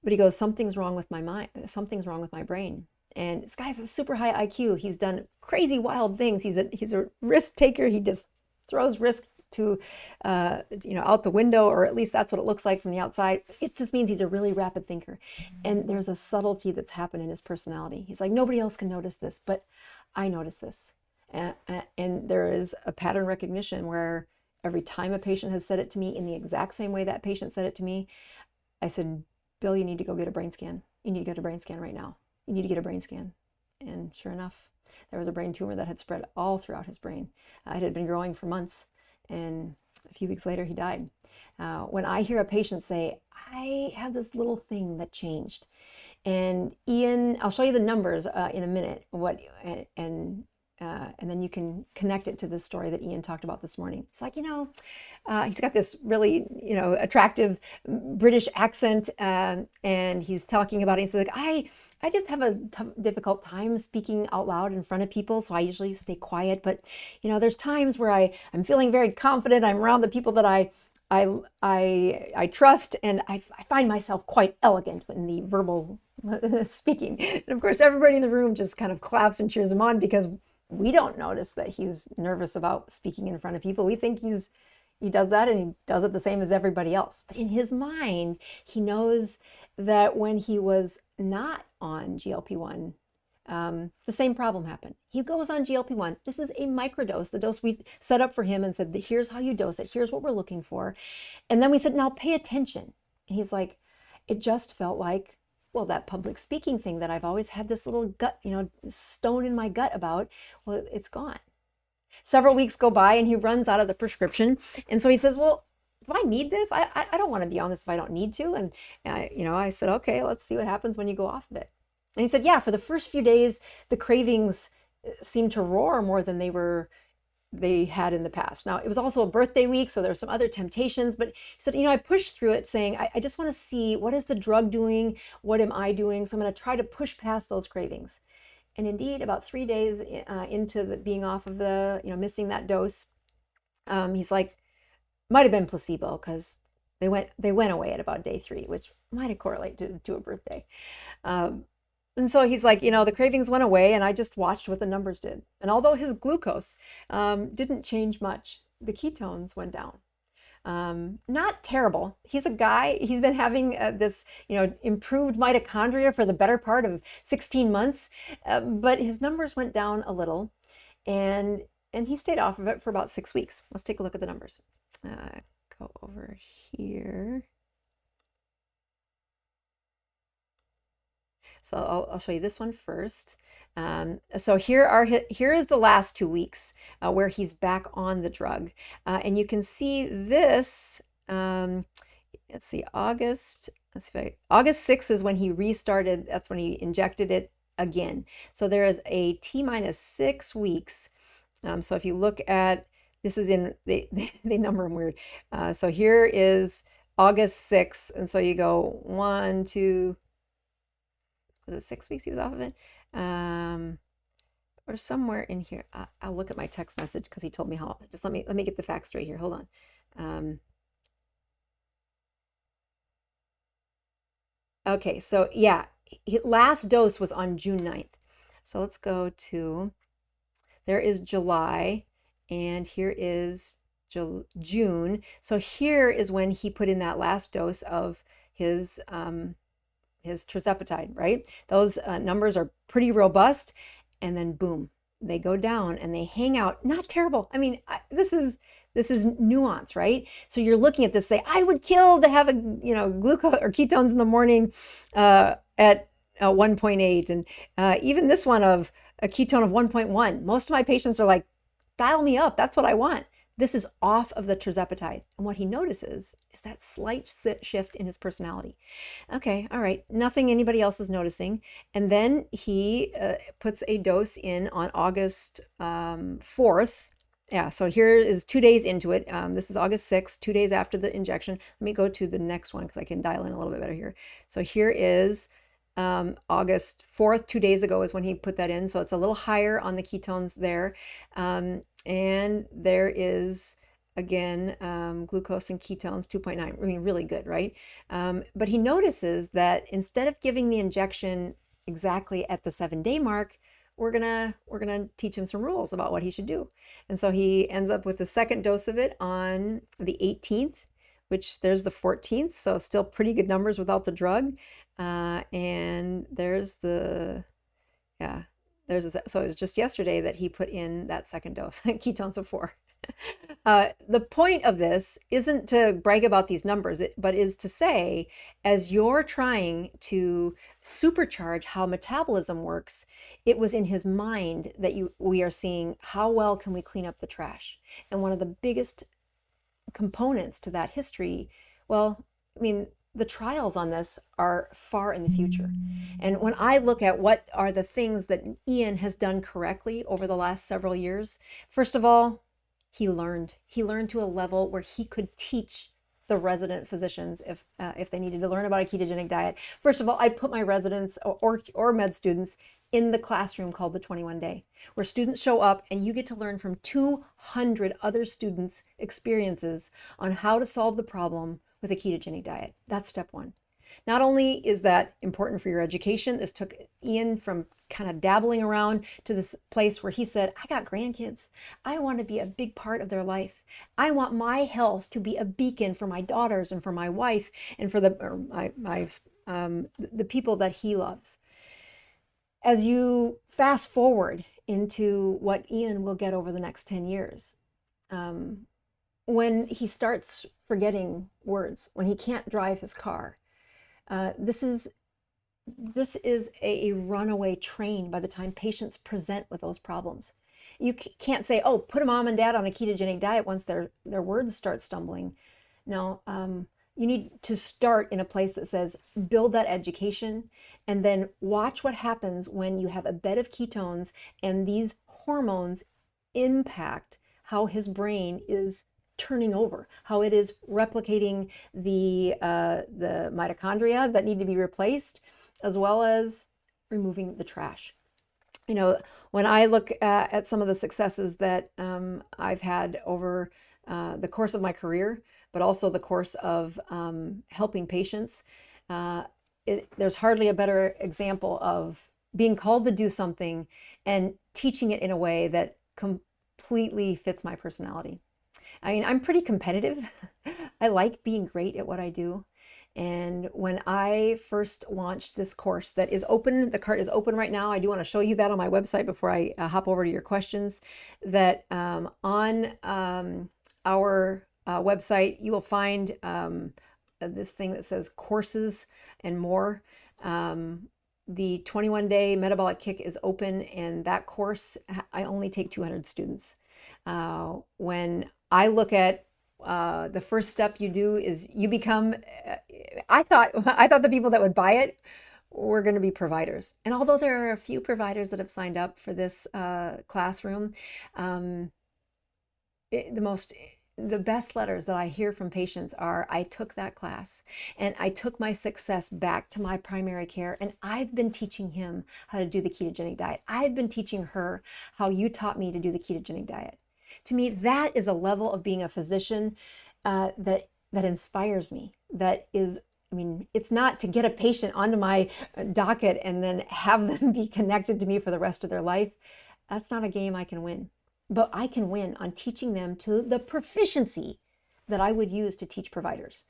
But he goes, something's wrong with my mind. Something's wrong with my brain. And this guy's a super high IQ. He's done crazy, wild things. He's a risk taker. He just throws risk to, out the window, or at least that's what it looks like from the outside. It just means he's a really rapid thinker. And there's a subtlety that's happened in his personality. He's like, nobody else can notice this, but I notice this. And there is a pattern recognition where every time a patient has said it to me in the exact same way that patient said it to me, I said, Bill, you need to go get a brain scan. You need to get a brain scan right now. You need to get a brain scan. And sure enough, there was a brain tumor that had spread all throughout his brain. It had been growing for months, and a few weeks later he died. When I hear a patient say, I have this little thing that changed, and Ian, I'll show you the numbers in a minute, and then you can connect it to this story that Ian talked about this morning. It's like, he's got this really, attractive British accent, and he's talking about it. He's like, I just have a difficult time speaking out loud in front of people, so I usually stay quiet. But, there's times where I'm feeling very confident. I'm around the people that I trust, and I find myself quite elegant in the verbal speaking. And of course, everybody in the room just kind of claps and cheers him on, because we don't notice that he's nervous about speaking in front of people. We think he does that, and he does it the same as everybody else. But in his mind, he knows that when he was not on GLP-1, the same problem happened. He goes on GLP-1. This is a microdose, the dose we set up for him and said, here's how you dose it. Here's what we're looking for. And then we said, now pay attention. And he's like, it just felt like, well, that public speaking thing that I've always had this little gut, stone in my gut about, well, it's gone. Several weeks go by and he runs out of the prescription. And so he says, well, do I need this? I don't want to be on this if I don't need to. And, I said, okay, let's see what happens when you go off of it. And he said, yeah, for the first few days, the cravings seemed to roar more than they had in the past. Now, it was also a birthday week, so there were some other temptations, but he said, I pushed through it saying, I just want to see, what is the drug doing? What am I doing? So I'm going to try to push past those cravings. And indeed, about 3 days into being off of missing that dose, he's like, might have been placebo, because they went away at about day 3, which might have correlated to a birthday. And so he's like, the cravings went away, and I just watched what the numbers did. And although his glucose didn't change much, the ketones went down. Not terrible. He's a guy, he's been having this, improved mitochondria for the better part of 16 months, but his numbers went down a little. And and he stayed off of it for about 6 weeks. Let's take a look at the numbers. Go over here. So I'll show you this one first. So here is the last 2 weeks where he's back on the drug. And you can see this, let's see, August 6th is when he restarted. That's when he injected it again. So there is a T-6 weeks. So if you look at, this is in, they number them weird. So here is August 6th. And so you go 1, 2, was it 6 weeks he was off of it? Or somewhere in here. I'll look at my text message because he told me how. Just let me get the facts straight here. Hold on. Okay, so yeah, last dose was on June 9th. So let's go to, there is July, and here is June. So here is when he put in that last dose of his tirzepatide, right? Those numbers are pretty robust, and then boom, they go down and they hang out. Not terrible. I mean, this is nuance, right? So you're looking at this, say, I would kill to have glucose or ketones in the morning at 1.8, and even this one of a ketone of 1.1. Most of my patients are like, dial me up. That's what I want. This is off of the tirzepatide. And what he notices is that slight shift in his personality. Okay, all right, nothing anybody else is noticing. And then he puts a dose in on August 4th. Yeah, so here is 2 days into it. This is August 6th, 2 days after the injection. Let me go to the next one because I can dial in a little bit better here. So here is August 4th, 2 days ago is when he put that in. So it's a little higher on the ketones there. And there is, again, glucose and ketones, 2.9. I mean, really good, right? But he notices that instead of giving the injection exactly at the 7-day mark, we're gonna teach him some rules about what he should do. And so he ends up with the second dose of it on the 18th, which there's the 14th. So still pretty good numbers without the drug. And there's the, yeah. So it was just yesterday that he put in that second dose, ketones of 4. The point of this isn't to brag about these numbers, but is to say, as you're trying to supercharge how metabolism works, it was in his mind that we are seeing how well can we clean up the trash. And one of the biggest components to that history, well, I mean, the trials on this are far in the future. And when I look at what are the things that Ian has done correctly over the last several years, first of all, he learned to a level where he could teach the resident physicians if they needed to learn about a ketogenic diet. First of all, I'd put my residents or med students in the classroom called the 21 Day, where students show up and you get to learn from 200 other students' experiences on how to solve the problem with a ketogenic diet. That's step one. Not only is that important for your education, this took Ian from kind of dabbling around to this place where he said, I got grandkids. I want to be a big part of their life. I want my health to be a beacon for my daughters and for my wife and for the people that he loves. As you fast forward into what Ian will get over the next 10 years, when he starts forgetting words, when he can't drive his car, this is a runaway train by the time patients present with those problems. You can't say, oh, put a mom and dad on a ketogenic diet once their words start stumbling. No, you need to start in a place that says, build that education, and then watch what happens when you have a bed of ketones and these hormones impact how his brain is turning over, how it is replicating the mitochondria that need to be replaced, as well as removing the trash. You know, when I look at some of the successes that I've had over the course of my career, but also the course of helping patients, there's hardly a better example of being called to do something and teaching it in a way that completely fits my personality. I mean, I'm pretty competitive. I like being great at what I do. And when I first launched this course that is open, the cart is open right now. I do want to show you that on my website before I hop over to your questions. That on our website, you will find this thing that says courses and more. The 21-day metabolic kick is open, and that course, I only take 200 students. When I look at the first step you do is you become, I thought the people that would buy it were going to be providers. And although there are a few providers that have signed up for this classroom, the best letters that I hear from patients are, I took that class and I took my success back to my primary care, and I've been teaching him how to do the ketogenic diet. I've been teaching her how you taught me to do the ketogenic diet. To me, that is a level of being a physician that inspires me. That is, I mean, it's not to get a patient onto my docket and then have them be connected to me for the rest of their life. That's not a game I can win. But I can win on teaching them to the proficiency that I would use to teach providers.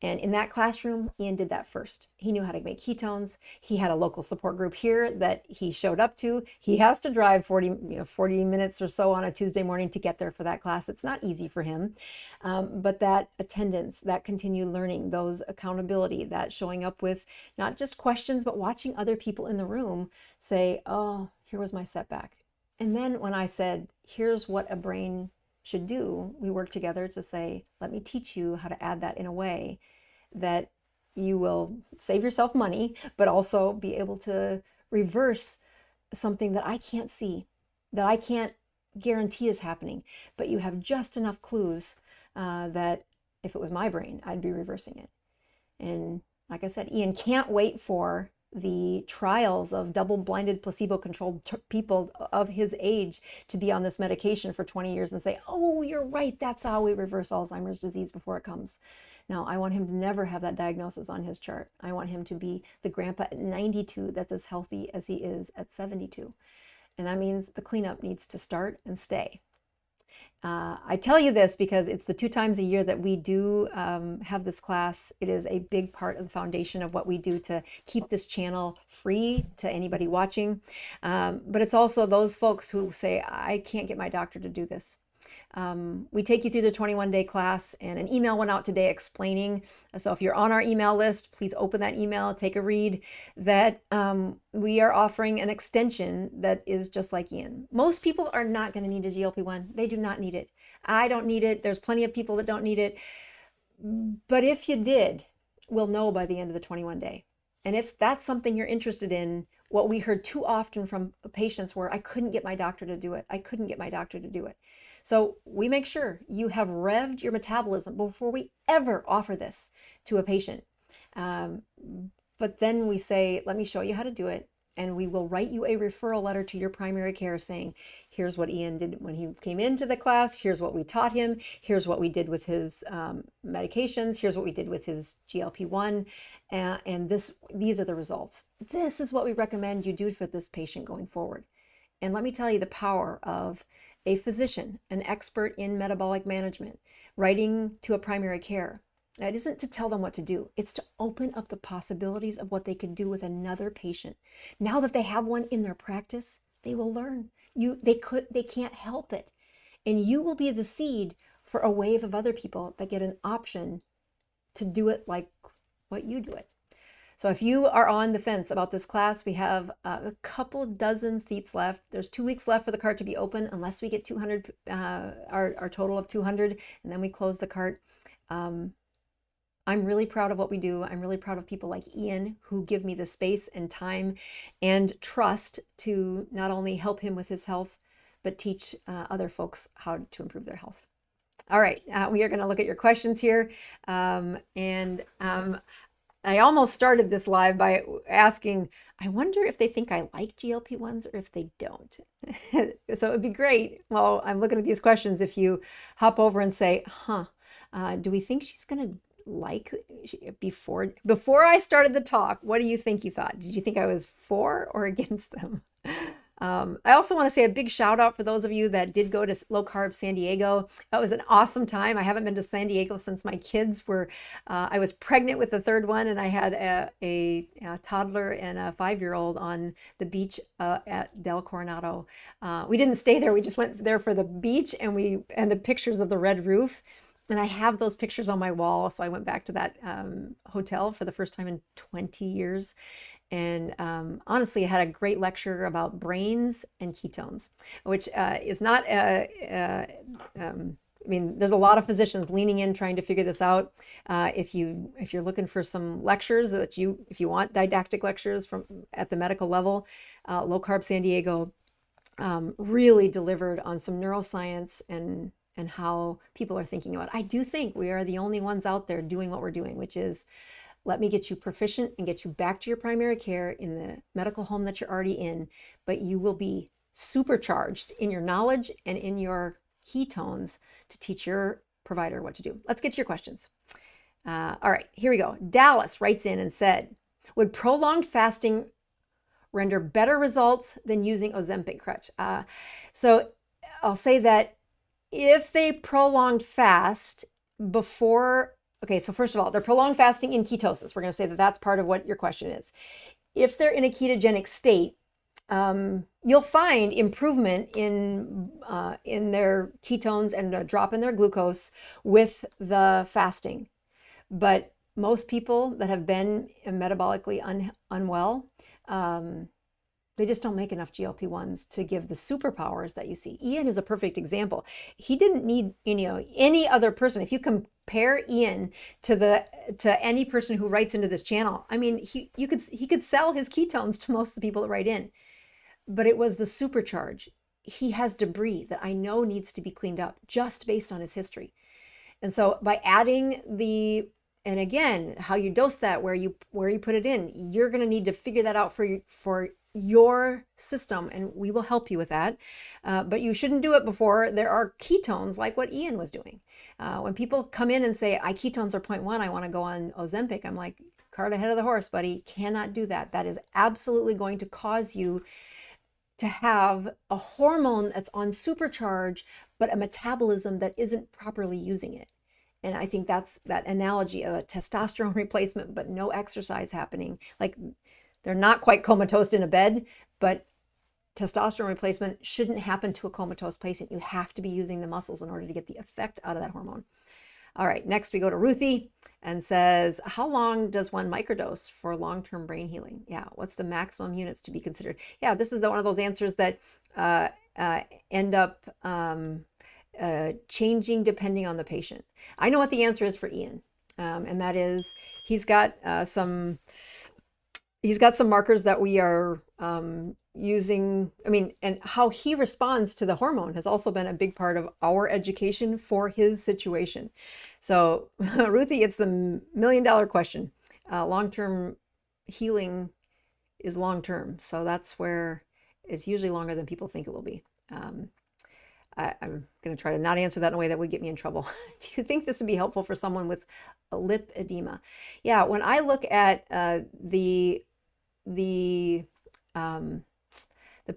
And in that classroom, Ian did that first. He knew how to make ketones. He had a local support group here that he showed up to. He has to drive 40 minutes or so on a Tuesday morning to get there for that class. It's not easy for him. But that attendance, that continued learning, those accountability, that showing up with not just questions, but watching other people in the room say, oh, here was my setback. And then when I said, here's what a brain should do, we worked together to say, let me teach you how to add that in a way that you will save yourself money, but also be able to reverse something that I can't see, that I can't guarantee is happening, but you have just enough clues that if it was my brain, I'd be reversing it. And like I said, Ian can't wait for the trials of double-blinded, placebo-controlled people of his age to be on this medication for 20 years and say, oh, you're right, that's how we reverse Alzheimer's disease before it comes. Now, I want him to never have that diagnosis on his chart. I want him to be the grandpa at 92 that's as healthy as he is at 72. And that means the cleanup needs to start and stay. I tell you this because it's the 2 times a year that we do have this class. It is a big part of the foundation of what we do to keep this channel free to anybody watching. But it's also those folks who say, I can't get my doctor to do this. We take you through the 21-day class, and an email went out today explaining. So if you're on our email list, please open that email, take a read, that we are offering an extension that is just like Ian. Most people are not going to need a GLP-1. They do not need it. I don't need it. There's plenty of people that don't need it. But if you did, we'll know by the end of the 21-day. And if that's something you're interested in, what we heard too often from patients were, I couldn't get my doctor to do it. I couldn't get my doctor to do it. So we make sure you have revved your metabolism before we ever offer this to a patient. But then we say, let me show you how to do it. And we will write you a referral letter to your primary care saying, here's what Ian did when he came into the class. Here's what we taught him. Here's what we did with his medications. Here's what we did with his GLP-1. And these are the results. This is what we recommend you do for this patient going forward. And let me tell you the power of a physician, an expert in metabolic management, writing to a primary care. That isn't to tell them what to do. It's to open up the possibilities of what they could do with another patient. Now that they have one in their practice, they will learn. They can't help it. And you will be the seed for a wave of other people that get an option to do it like what you do it. So if you are on the fence about this class, we have a couple dozen seats left. There's 2 weeks left for the cart to be open unless we get 200, our total of 200, and then we close the cart. I'm really proud of what we do. I'm really proud of people like Ian who give me the space and time and trust to not only help him with his health, but teach other folks how to improve their health. All right, we are going to look at your questions here. I almost started this live by asking, I wonder if they think I like GLP-1s or if they don't. So it would be great, while I'm looking at these questions, if you hop over and say, do we think she's going to like, before I started the talk, what do you think you thought? Did you think I was for or against them? I also want to say a big shout out for those of you that did go to Low Carb San Diego. That was an awesome time. I haven't been to San Diego since my kids were, I was pregnant with the third one, and I had a toddler and a 5-year-old on the beach at Del Coronado. We didn't stay there. We just went there for the beach and the pictures of the red roof. And I have those pictures on my wall. So I went back to that hotel for the first time in 20 years. And honestly, I had a great lecture about brains and ketones, which is not, I mean, there's a lot of physicians leaning in trying to figure this out. If you're looking for some lectures if you want didactic lectures from at the medical level, Low Carb San Diego really delivered on some neuroscience and how people are thinking about it. I do think we are the only ones out there doing what we're doing, which is let me get you proficient and get you back to your primary care in the medical home that you're already in, but you will be supercharged in your knowledge and in your ketones to teach your provider what to do. Let's get to your questions. All right, here we go. Dallas writes in and said, would prolonged fasting render better results than using Ozempic crutch? So I'll say that if they prolonged fast before, okay, so first of all, they're prolonged fasting in ketosis. We're going to say that that's part of what your question is. If they're in a ketogenic state, you'll find improvement in their ketones and a drop in their glucose with the fasting. But most people that have been metabolically unwell, they just don't make enough GLP-1s to give the superpowers that you see. Ian is a perfect example. He didn't need any other person. If you compare Ian to any person who writes into this channel, I mean, he could sell his ketones to most of the people that write in. But it was the supercharge. He has debris that I know needs to be cleaned up just based on his history. And so by adding and again, how you dose that, where you put it in, you're going to need to figure that out for your system, and we will help you with that. But you shouldn't do it before there are ketones like what Ian was doing. When people come in and say, ketones are 0.1, I want to go on Ozempic, I'm like, cart ahead of the horse, buddy. Cannot do that. That is absolutely going to cause you to have a hormone that's on supercharge, but a metabolism that isn't properly using it. And I think that's that analogy of a testosterone replacement, but no exercise happening. Like, they're not quite comatose in a bed, but testosterone replacement shouldn't happen to a comatose patient. You have to be using the muscles in order to get the effect out of that hormone. All right, next we go to Ruthie and says, how long does one microdose for long-term brain healing? Yeah, what's the maximum units to be considered? Yeah, this is one of those answers that end up changing depending on the patient. I know what the answer is for Ian, and that is he's got some markers that we are using. I mean, and how he responds to the hormone has also been a big part of our education for his situation. So Ruthie, it's the $1 million question. Long-term healing is long-term. So that's where it's usually longer than people think it will be. I'm going to try to not answer that in a way that would get me in trouble. Do you think this would be helpful for someone with a lip edema? Yeah, when I look at the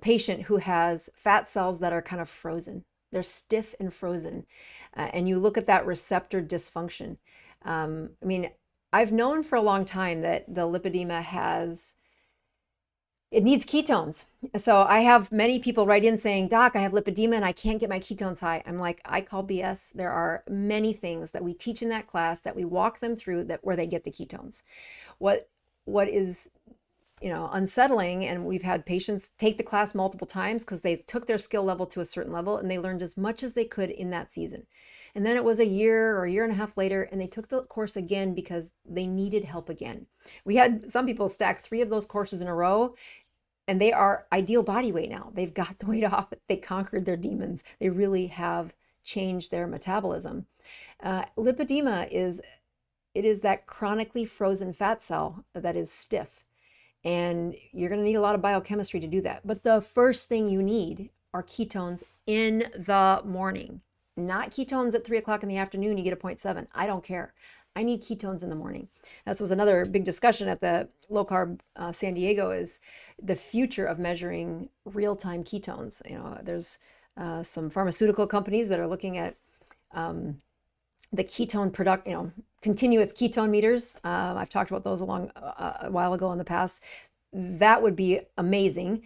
patient who has fat cells that are kind of frozen, they're stiff and frozen, and you look at that receptor dysfunction. I mean, I've known for a long time that the lipedema it needs ketones. So I have many people write in saying, Doc, I have lipedema and I can't get my ketones high. I'm like, I call BS. There are many things that we teach in that class that we walk them through where they get the ketones. What is unsettling, and we've had patients take the class multiple times because they took their skill level to a certain level and they learned as much as they could in that season. And then it was a year or a year and a half later, and they took the course again because they needed help again. We had some people stack 3 of those courses in a row, and they are ideal body weight now. They've got the weight off. They conquered their demons. They really have changed their metabolism. Lipedema is that chronically frozen fat cell that is stiff. And you're going to need a lot of biochemistry to do that. But the first thing you need are ketones in the morning, not ketones at 3 o'clock in the afternoon. You get a 0.7. I don't care. I need ketones in the morning. This was another big discussion at the Low Carb San Diego, is the future of measuring real-time ketones. There's some pharmaceutical companies that are looking at the ketone product, continuous ketone meters. I've talked about those a while ago in the past. That would be amazing.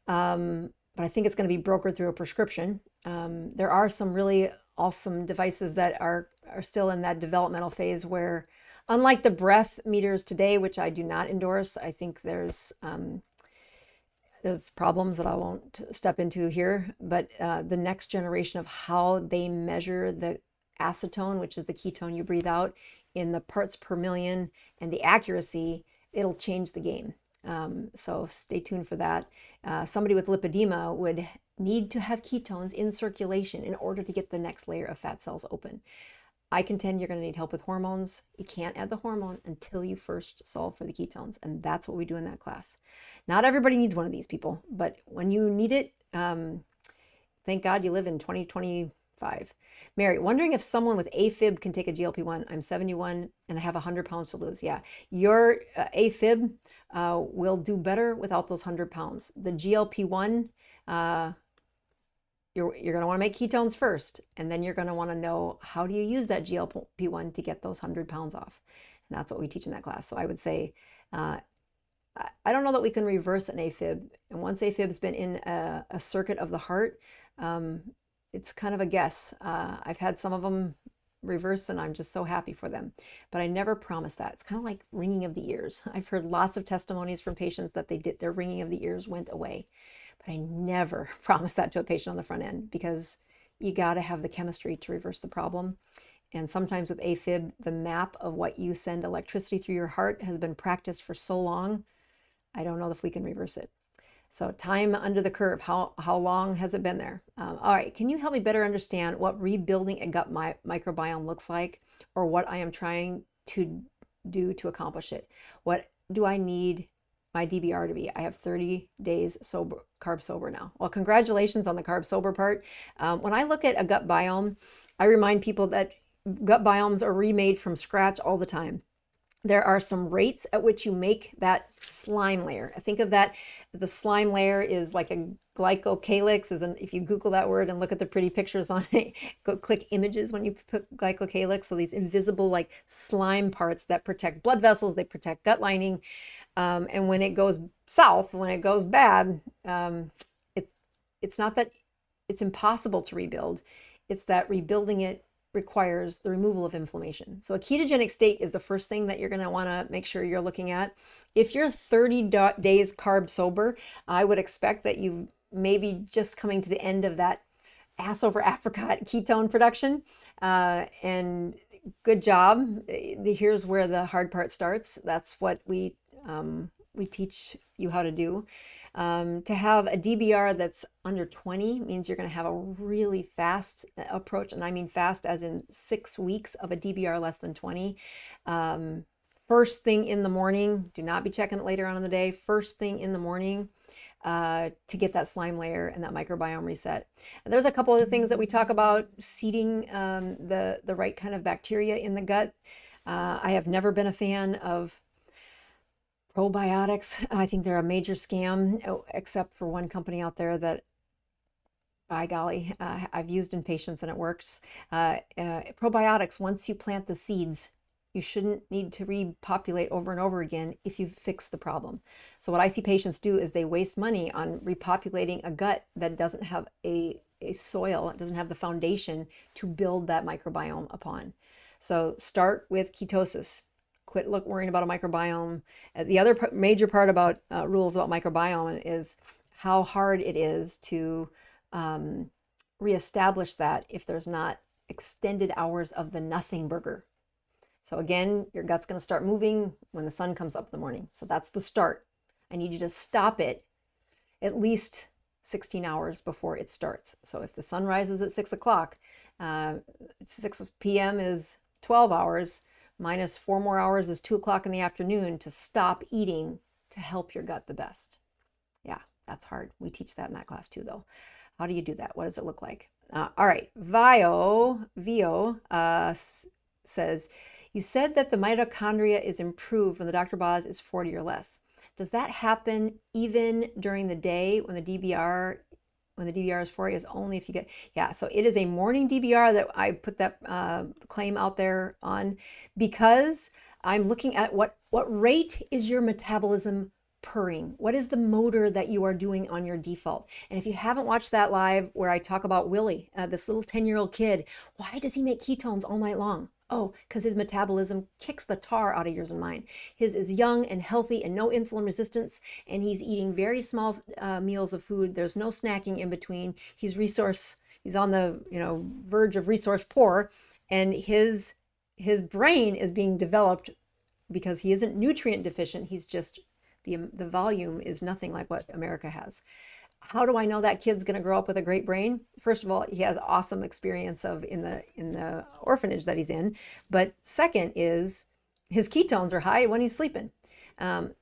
But I think it's going to be brokered through a prescription. There are some really awesome devices that are still in that developmental phase where, unlike the breath meters today, which I do not endorse, I think there's problems that I won't step into here, but the next generation of how they measure the acetone, which is the ketone you breathe out, in the parts per million, and the accuracy, it'll change the game. So stay tuned for that. Somebody with lipedema would need to have ketones in circulation in order to get the next layer of fat cells open. I contend you're going to need help with hormones. You can't add the hormone until you first solve for the ketones, and that's what we do in that class. Not everybody needs one of these, people, but when you need it, thank God you live in 2025. Mary, wondering if someone with AFib can take a GLP-1. I'm 71 and I have 100 pounds to lose. Yeah, your AFib will do better without those 100 pounds. The GLP-1, you're going to want to make ketones first, and then you're going to want to know, how do you use that GLP-1 to get those 100 pounds off? And that's what we teach in that class. So I would say, I don't know that we can reverse an AFib. And once AFib's been in a circuit of the heart, it's kind of a guess. I've had some of them reverse, and I'm just so happy for them. But I never promise that. It's kind of like ringing of the ears. I've heard lots of testimonies from patients that their ringing of the ears went away. But I never promise that to a patient on the front end, because you got to have the chemistry to reverse the problem. And sometimes with AFib, the map of what you send electricity through your heart has been practiced for so long, I don't know if we can reverse it. So time under the curve, how long has it been there? All right, can you help me better understand what rebuilding a gut microbiome looks like, or what I am trying to do to accomplish it? What do I need my DBR to be? I have 30 days sober, carb sober now. Well, congratulations on the carb sober part. When I look at a gut biome, I remind people that gut biomes are remade from scratch all the time. There are some rates at which you make that slime layer. I think of that, the slime layer is like a glycocalyx. If you Google that word and look at the pretty pictures on it, go click images when you put glycocalyx. So these invisible like slime parts that protect blood vessels, they protect gut lining. And when it goes south, when it goes bad, it's not that it's impossible to rebuild. It's that rebuilding it requires the removal of inflammation. So a ketogenic state is the first thing that you're going to want to make sure you're looking at. If you're 30 days carb sober, I would expect that you may be just coming to the end of that ass over apricot ketone production. And good job. Here's where the hard part starts. That's what we teach you how to do. To have a DBR that's under 20 means you're going to have a really fast approach. And I mean fast as in 6 weeks of a DBR less than 20. First thing in the morning, do not be checking it later on in the day. First thing in the morning to get that slime layer and that microbiome reset. And there's a couple of things that we talk about, seeding the right kind of bacteria in the gut. I have never been a fan of probiotics. I think they're a major scam, except for one company out there that, by golly, I've used in patients and it works. Probiotics, once you plant the seeds, you shouldn't need to repopulate over and over again if you've fixed the problem. So what I see patients do is they waste money on repopulating a gut that doesn't have a soil, it doesn't have the foundation to build that microbiome upon. So start with ketosis. Quit worrying about a microbiome. The other major part about rules about microbiome is how hard it is to reestablish that if there's not extended hours of the nothing burger. So again, your gut's going to start moving when the sun comes up in the morning. So that's the start. I need you to stop it at least 16 hours before it starts. So if the sun rises at 6 o'clock, 6 p.m. is 12 hours. Minus 4 more hours is 2 o'clock in the afternoon to stop eating to help your gut the best. Yeah, that's hard. We teach that in that class too, though. How do you do that? What does it look like? All right. Vio says, You said that the mitochondria is improved when the Dr. Boz is 40 or less. Does that happen even during the day when the DBR is 40? Is only if you get, yeah, so it is a morning DBR that I put that claim out there on, because I'm looking at what rate is your metabolism purring? What is the motor that you are doing on your default? And if you haven't watched that live where I talk about Willie, this little 10-year-old kid, why does he make ketones all night long? Oh, because his metabolism kicks the tar out of yours and mine. His is young and healthy and no insulin resistance, and he's eating very small meals of food. There's no snacking in between. He's on the verge of resource poor, and his brain is being developed because he isn't nutrient deficient. He's just the volume is nothing like what America has. How do I know that kid's going to grow up with a great brain? First of all, he has awesome experience in the orphanage that he's in. But second is his ketones are high when he's sleeping.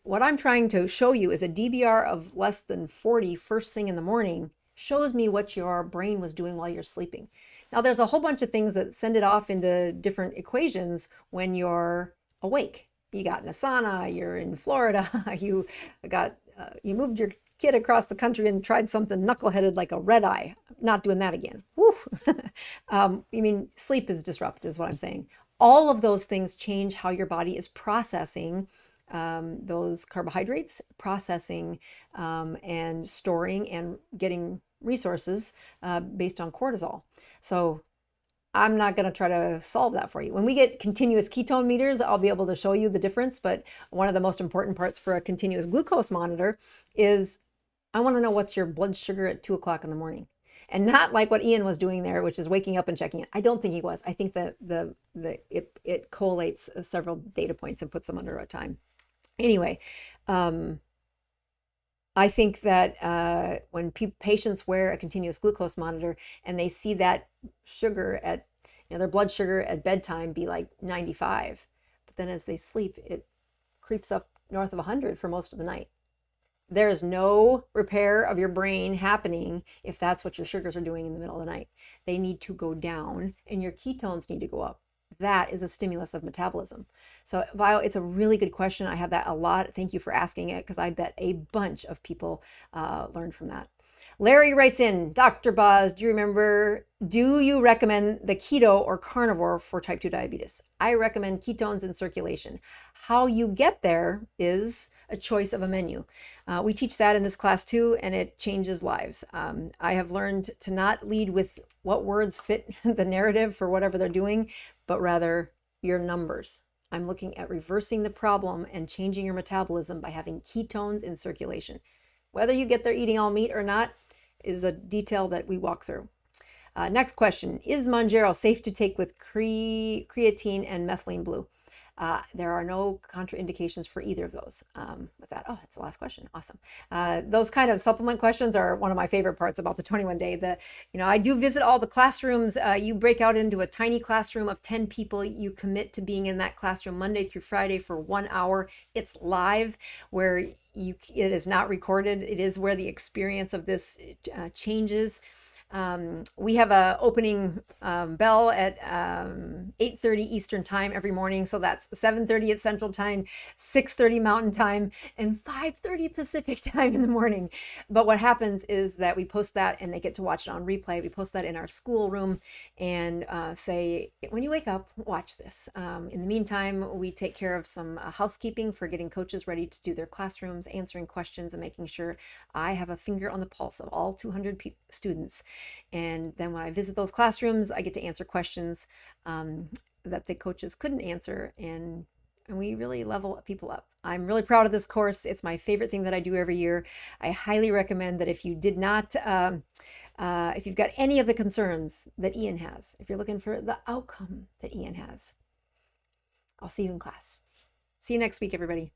What I'm trying to show you is a DBR of less than 40 first thing in the morning shows me what your brain was doing while you're sleeping. Now, there's a whole bunch of things that send it off into different equations when you're awake. You got in a sauna, you're in Florida, you moved your kid across the country and tried something knuckleheaded like a red eye. Not doing that again. Woof. Sleep is disrupted is what I'm saying. All of those things change how your body is processing those carbohydrates, processing and storing and getting resources based on cortisol. So I'm not going to try to solve that for you. When we get continuous ketone meters, I'll be able to show you the difference. But one of the most important parts for a continuous glucose monitor is I want to know what's your blood sugar at 2 o'clock in the morning. And not like what Ian was doing there, which is waking up and checking it. I don't think he was. I think that it collates several data points and puts them under a time. Anyway, I think that when patients wear a continuous glucose monitor and they see that sugar at, their blood sugar at bedtime be like 95, but then as they sleep, it creeps up north of 100 for most of the night. There's no repair of your brain happening if that's what your sugars are doing in the middle of the night. They need to go down and your ketones need to go up. That is a stimulus of metabolism. So Vio, it's a really good question. I have that a lot. Thank you for asking it, because I bet a bunch of people learned from that. Larry writes in, Dr. Boz, do you recommend the keto or carnivore for type 2 diabetes? I recommend ketones in circulation. How you get there is a choice of a menu. We teach that in this class too, and it changes lives. I have learned to not lead with what words fit the narrative for whatever they're doing, but rather your numbers. I'm looking at reversing the problem and changing your metabolism by having ketones in circulation. Whether you get there eating all meat or not is a detail that we walk through. Next question, is Mounjaro safe to take with creatine and methylene blue? There are no contraindications for either of those. With that, oh, that's the last question. Awesome. Those kind of supplement questions are one of my favorite parts about the 21-day. I do visit all the classrooms. You break out into a tiny classroom of 10 people. You commit to being in that classroom Monday through Friday for 1 hour. It's live, where it is not recorded. It is where the experience of this changes. We have a opening bell at 8:30 Eastern time every morning. So that's 7:30 at Central Time, 6:30 Mountain Time, and 5:30 Pacific Time in the morning. But what happens is that we post that and they get to watch it on replay. We post that in our school room and say, when you wake up, watch this. In the meantime, we take care of some housekeeping for getting coaches ready to do their classrooms, answering questions, and making sure I have a finger on the pulse of all 200 students. And then when I visit those classrooms, I get to answer questions that the coaches couldn't answer, and we really level people up. I'm really proud of this course. It's my favorite thing that I do every year. I highly recommend that if you did not, if you've got any of the concerns that Ian has, if you're looking for the outcome that Ian has, I'll see you in class. See you next week, everybody.